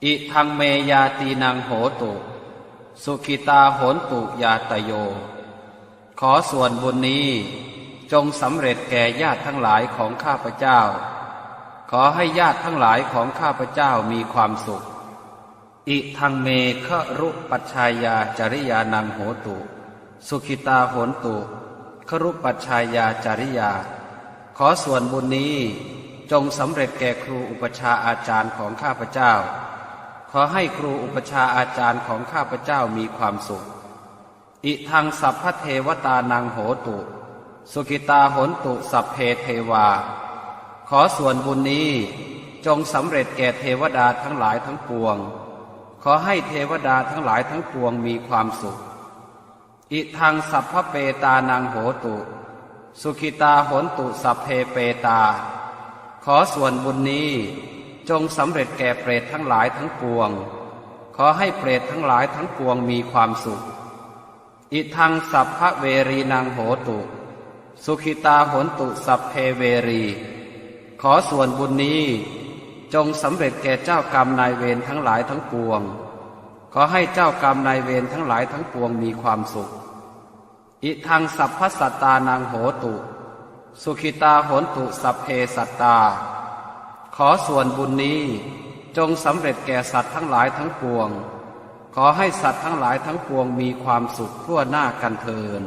อิทังเมยาตีนังโหตุสุขิตาโหนตุยาตโยขอส่วนบุญนี้จงสำเร็จแก่ญาติทั้งหลายของข้าพเจ้าขอให้ญาติทั้งหลายของข้าพเจ้ามีความสุขอิทังเมฆรุปัชชายาจริยานังโหตุสุขิตาโหนตุฆรุปัชชายาจริยาขอส่วนบุญนี้ จงสำเร็จแก่ครูอุปชฌาย์อาจารย์ของข้าพเจ้าขอให้ครูอุปชฌาย์อาจารย์ของข้าพเจ้ามีความสุขอิทังสัพพเทวตานังโหตุสุขิตาโหนตุสัพเพเทวาขอส่วนบุญนี้จงสำเร็จแก่เทวดาทั้งหลายทั้งปวงขอให้เทวดาทั้งหลายทั้งปวงมีความสุขอิทังสัพพเปตานังโหตุสุขิตาโหนตุสัพเพเปตาขอส่วนบุญนี้จงสำเร็จแก่เปรตทั้งหลายทั้งปวงขอให้เปรตทั้งหลายทั้งปวงมีความสุขอิทังสัพพเวรีนังโหตุสุขิตาโหนตุสัพเพเวรีขอส่วนบุญนี้จงสำเร็จแก่เจ้ากรรมนายเวรทั้งหลายทั้งปวงขอให้เจ้ากรรมนายเวรทั้งหลายทั้งปวงมีความสุขอิทังสัพพสัตตานังโหตุสุขิตาโหนตุสัพเพสัตตาขอส่วนบุญนี้จงสำเร็จแก่สัตว์ทั้งหลายทั้งปวงขอให้สัตว์ทั้งหลายทั้งปวงมีความสุขทั่วหน้ากันเทิน